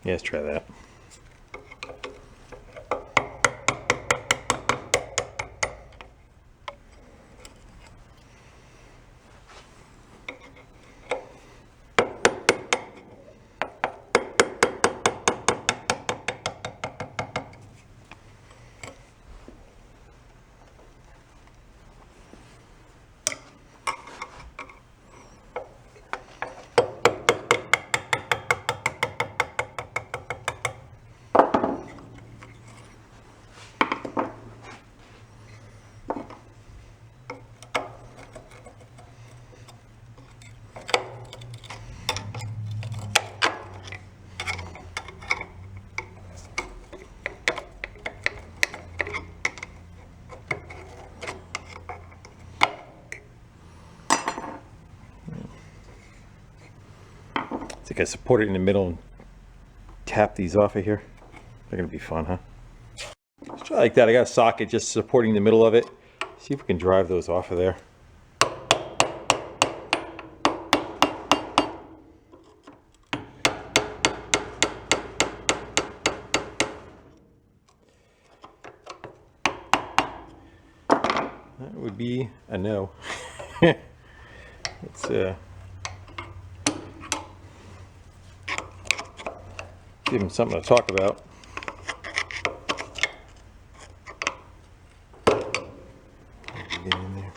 Yeah, let's try that. I think I support it in the middle and tap these off of here. They're gonna be fun, huh? Let's try like that. I got a socket just supporting the middle of it. See if we can drive those off of there. That would be a no. Let's give him something to talk about. Get in there.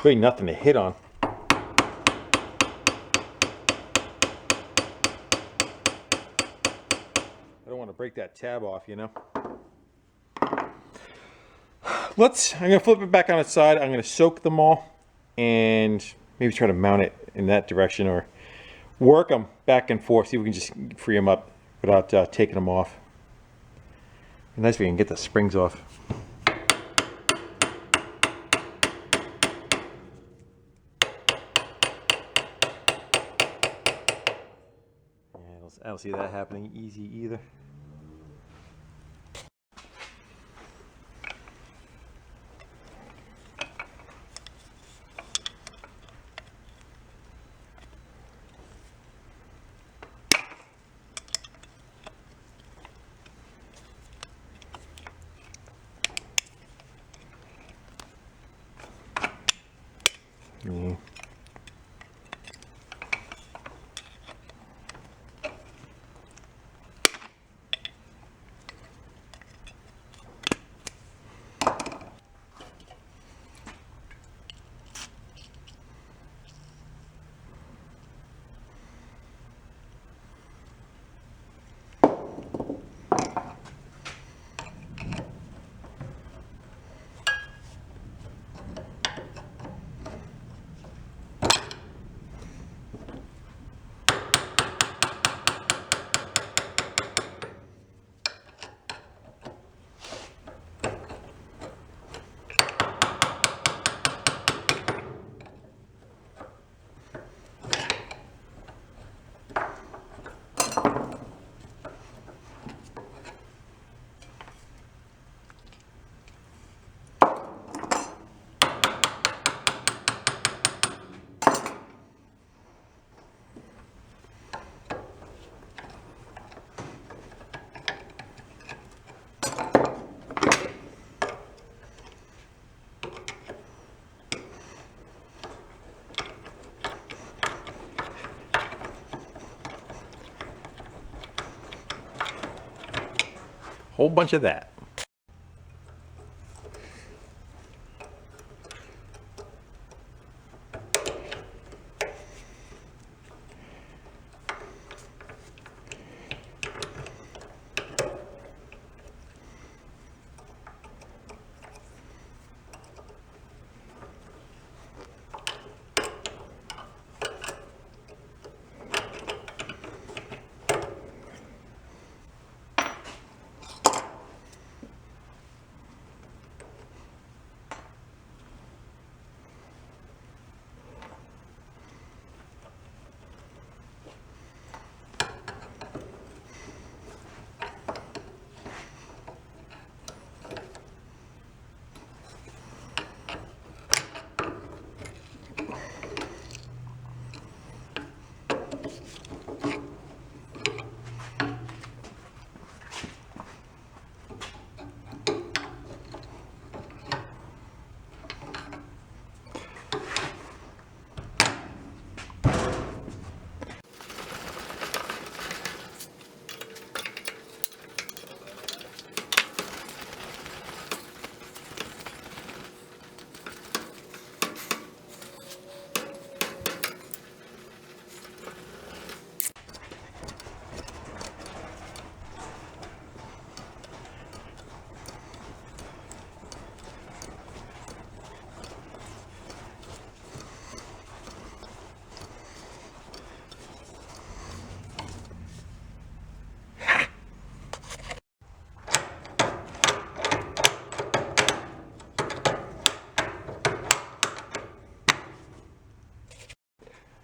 Really nothing to hit on. I don't want to break that tab off, you know. I'm gonna flip it back on its side. I'm gonna soak them all and maybe try to mount it in that direction or work them back and forth. See if we can just free them up without taking them off. And nice if we can get the springs off. I don't see that happening easy either. Yeah. Whole bunch of that.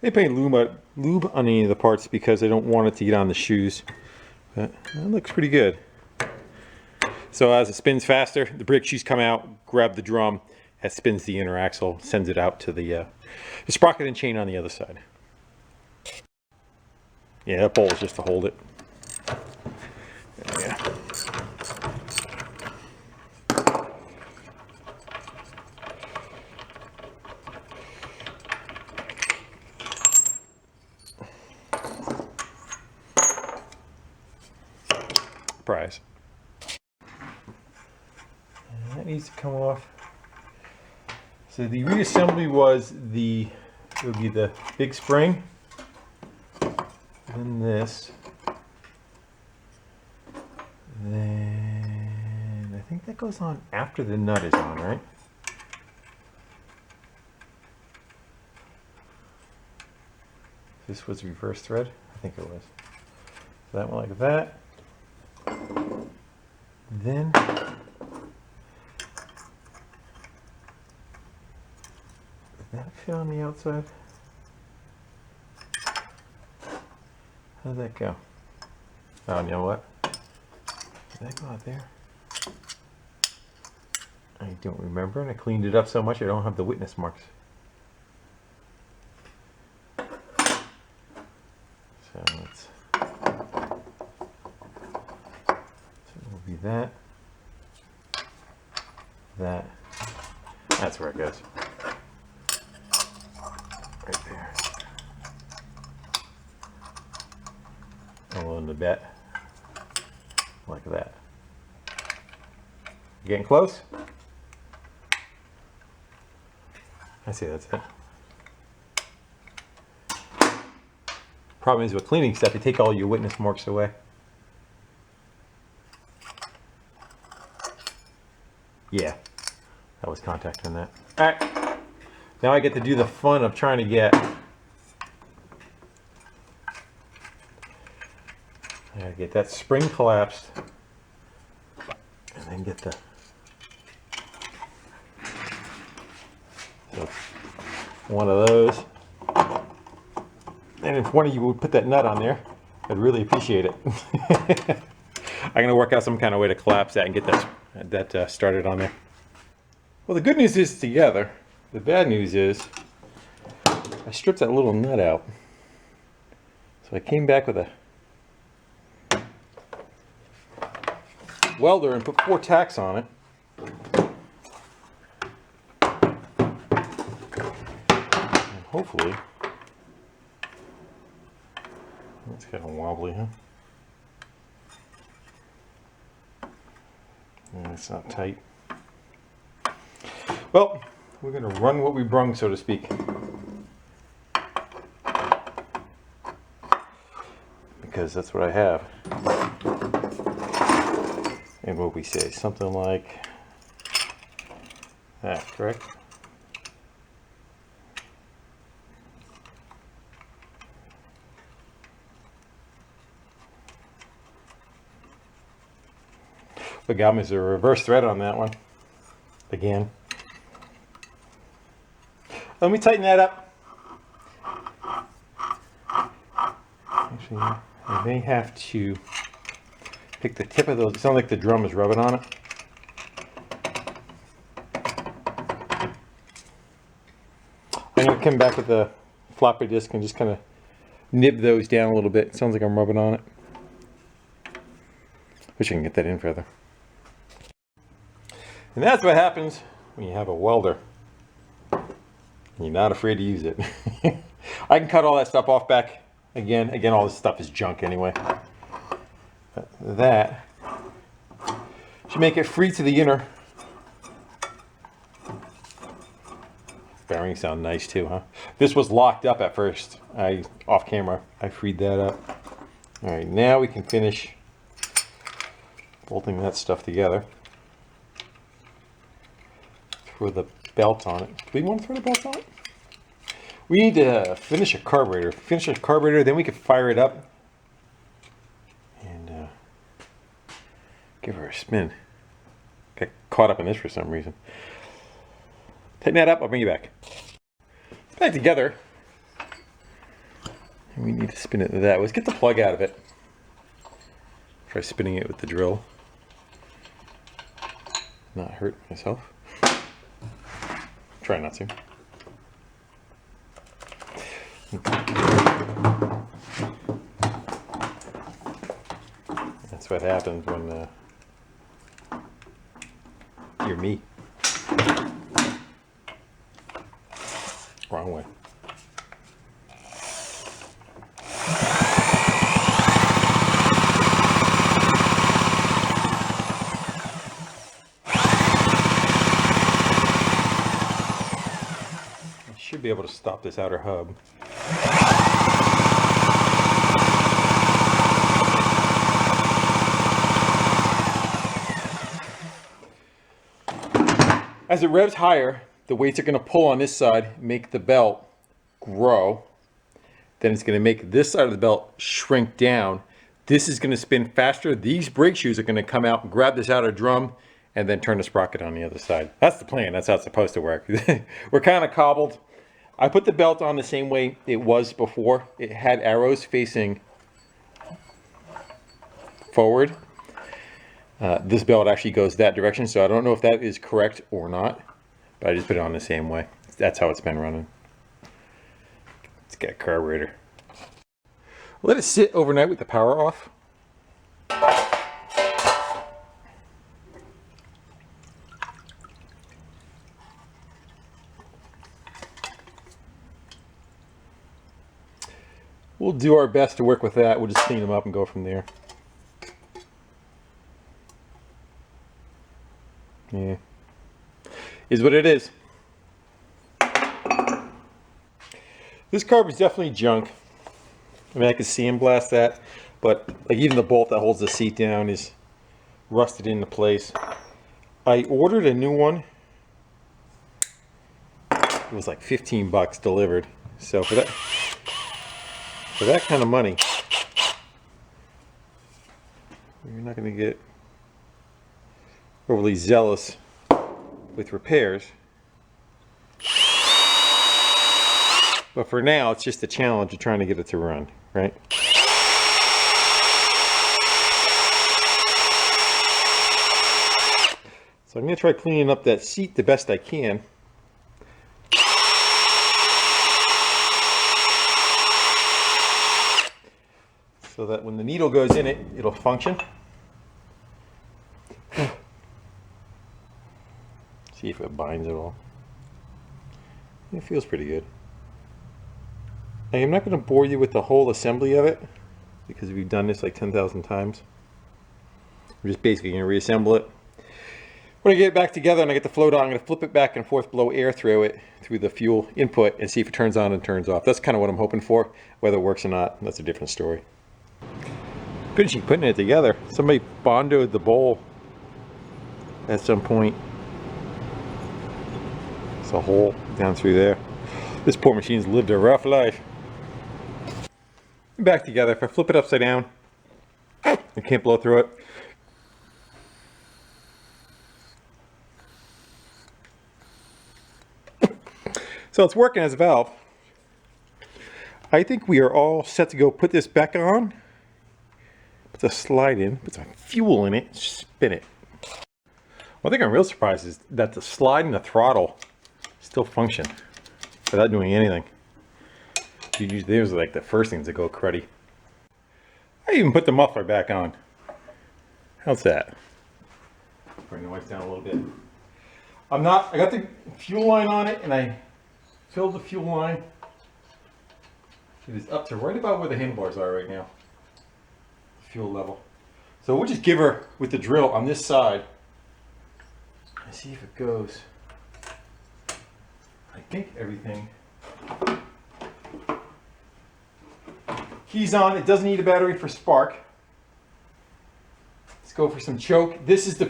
They put lube on any of the parts because I don't want it to get on the shoes. But that looks pretty good. So as it spins faster, the brake shoes come out, grab the drum, that spins the inner axle, sends it out to the sprocket and chain on the other side. Yeah, that bowl is just to hold it. There we go. Prize. And that needs to come off. So the reassembly was it would be the big spring, then this, then I think that goes on after the nut is on, right? This was reverse thread, I think it was. So that one like that. Then did that fit on the outside? How did that go? Oh, you know what? Did that go out there? I don't remember, and I cleaned it up so much I don't have the witness marks. So let's. Be that, that's where it goes, right there, along the bit, like that. Getting close? I see, that's it. Problem is with cleaning stuff, you take all your witness marks away. Yeah, that was contact on that. All right, now I get to do the fun of trying to get. I gotta get that spring collapsed, and then get the. So one of those, and if one of you would put that nut on there, I'd really appreciate it. I'm gonna work out some kind of way to collapse that and get that started on there. Well, the good news is it's together. The bad news is I stripped that little nut out. So I came back with a welder and put 4 tacks on it. And hopefully, that's kind of wobbly, huh? And it's not tight. Well, we're going to run what we brung, so to speak. Because that's what I have. And what we say, something like that, correct? What got me is a reverse thread on that one. Again. Let me tighten that up. Actually, I may have to pick the tip of those. It sounds like the drum is rubbing on it. I'm going to come back with the floppy disk and just kind of nib those down a little bit. It sounds like I'm rubbing on it. Wish I can get that in further. And that's what happens when you have a welder. You're not afraid to use it. I can cut all that stuff off back again. Again, all this stuff is junk anyway. But that should make it free to the inner. Bearings sound nice too, huh? This was locked up at first. Off camera, I freed that up. All right, now we can finish bolting that stuff together. Throw the belt on it. Do we want to throw the belt on it? We need to finish a carburetor. Finish a carburetor, then we can fire it up and give her a spin. Got caught up in this for some reason. Tighten that up, I'll bring you back. Back together. And we need to spin it that way. Let's get the plug out of it. Try spinning it with the drill. Not hurt myself. Try not to. That's what happens when you're me. Wrong way. I should be able to stop this outer hub. As it revs higher, the weights are going to pull on this side, make the belt grow. Then it's going to make this side of the belt shrink down. This is going to spin faster. These brake shoes are going to come out and grab this outer drum and then turn the sprocket on the other side. That's the plan. That's how it's supposed to work. We're kind of cobbled. I put the belt on the same way it was before. It had arrows facing forward. This belt actually goes that direction, so I don't know if that is correct or not, but I just put it on the same way. That's how it's been running. Let's get a carburetor. Let it sit overnight with the power off. We'll do our best to work with that. We'll just clean them up and go from there. Yeah, is what it is. This carb is definitely junk. I mean, I can sandblast that, but like even the bolt that holds the seat down is rusted into place. I ordered a new one. It was like 15 bucks delivered. So for that kind of money, you're not going to get overly zealous with repairs. But for now, it's just a challenge of trying to get it to run, right? So I'm going to try cleaning up that seat the best I can. So that when the needle goes in it, it'll function. See if it binds at all. It feels pretty good. I am not going to bore you with the whole assembly of it because we've done this like 10,000 times. We're just basically going to reassemble it. When I get it back together and I get the float on, I'm going to flip it back and forth, blow air through it, through the fuel input, and see if it turns on and turns off. That's kind of what I'm hoping for. Whether it works or not, that's a different story. Finishing putting it together. Somebody bondoed the bowl at some point. It's a hole down through there. This poor machine's lived a rough life. Back together. If I flip it upside down, I can't blow through it. So it's working as a valve. I think we are all set to go put this back on. Put the slide in, put some fuel in it, spin it. One thing I'm real surprised is that the slide and the throttle still function without doing anything. Those are like the first things that go cruddy. I even put the muffler back on. How's that? Bring the lights down a little bit. I got the fuel line on it and I filled the fuel line. It is up to right about where the handlebars are right now. Fuel level. So we'll just give her with the drill on this side and see if it goes. I think everything. Keys on. It doesn't need a battery for spark. Let's go for some choke. This is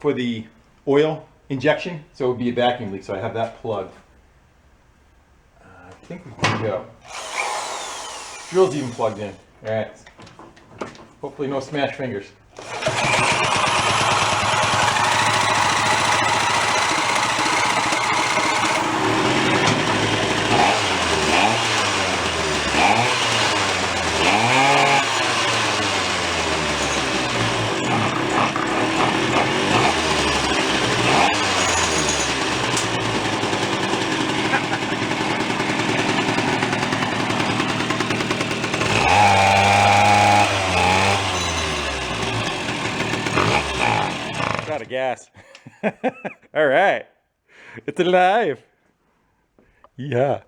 for the oil injection, so it would be a vacuum leak, so I have that plugged. I think we can go. Drill's even plugged in. All right. Hopefully no smashed fingers. gas. All right. It's alive. Yeah.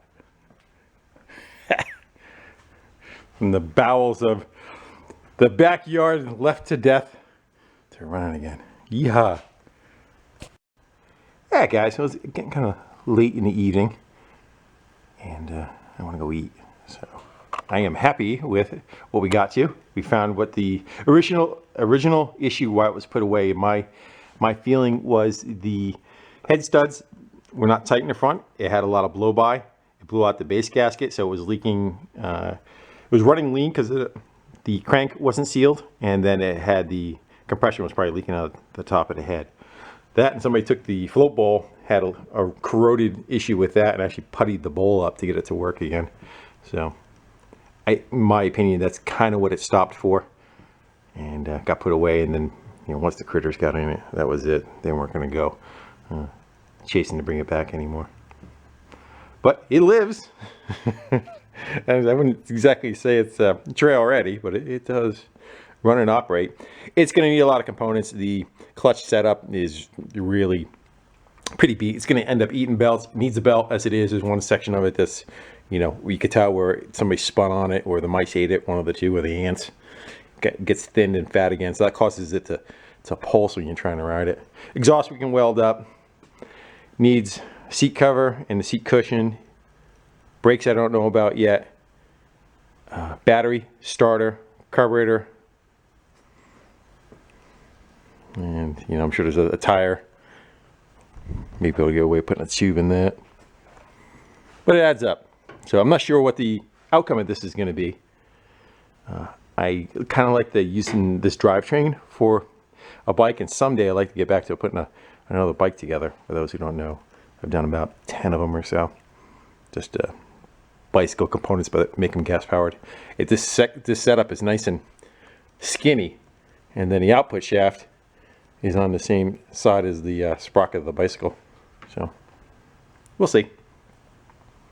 From the bowels of the backyard, left to death, to running again. Yeehaw. Yeah, guys, it was getting kind of late in the evening, and I want to go eat. So I am happy with what we got to. We found what the original issue why it was put away. My feeling was the head studs were not tight in the front. It had a lot of blow by. It blew out the base gasket, so it was leaking. It was running lean because the crank wasn't sealed, and then it had the compression was probably leaking out the top of the head. That, and somebody took the float bowl, had a corroded issue with that, and actually puttied the bowl up to get it to work again. So, in my opinion, that's kind of what it stopped for, and got put away. And then, once the critters got in it, that was it. They weren't going to go chasing to bring it back anymore. But it lives. I wouldn't exactly say it's trail ready, but it does run and operate. It's going to need a lot of components. The clutch setup is really pretty beat. It's going to end up eating belts. It needs a belt as it is. There's one section of it that's, where you could tell where somebody spun on it, or the mice ate it, one of the two, or the ants. Gets thinned and fat again, so that causes it to pulse when you're trying to ride it. Exhaust we can weld up. Needs seat cover and the seat cushion. Brakes I don't know about yet. Battery, starter, carburetor, and I'm sure there's a tire. Maybe I'll get away putting a tube in that, but it adds up. So I'm not sure what the outcome of this is going to be. I kind of like using this drivetrain for a bike, and someday I'd like to get back to putting another bike together. For those who don't know, I've done about 10 of them or so. Just bicycle components, but make them gas powered. This setup is nice and skinny, and then the output shaft is on the same side as the sprocket of the bicycle. So we'll see.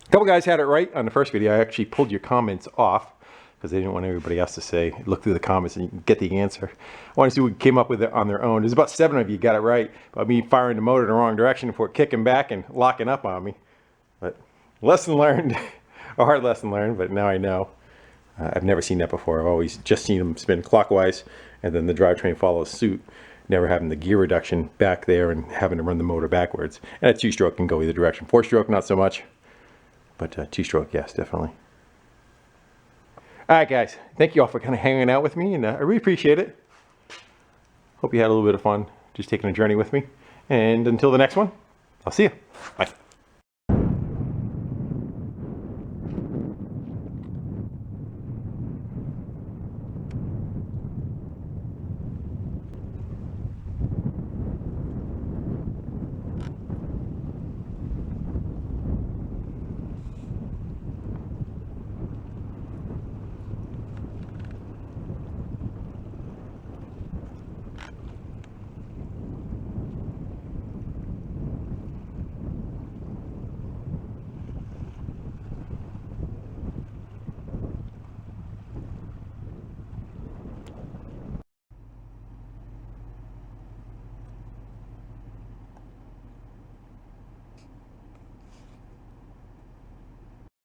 A couple guys had it right on the first video. I actually pulled your comments off because they didn't want everybody else to say, look through the comments and get the answer. I want to see who came up with it on their own. There's about 7 of you got it right about me firing the motor in the wrong direction before kicking back and locking up on me. But lesson learned. A hard lesson learned, but now I know. I've never seen that before. I've always just seen them spin clockwise, and then the drivetrain follows suit, never having the gear reduction back there and having to run the motor backwards. And a 2-stroke can go either direction. 4-stroke, not so much, but 2-stroke, yes, definitely. All right, guys. Thank you all for kind of hanging out with me, and I really appreciate it. Hope you had a little bit of fun just taking a journey with me. And until the next one, I'll see you. Bye.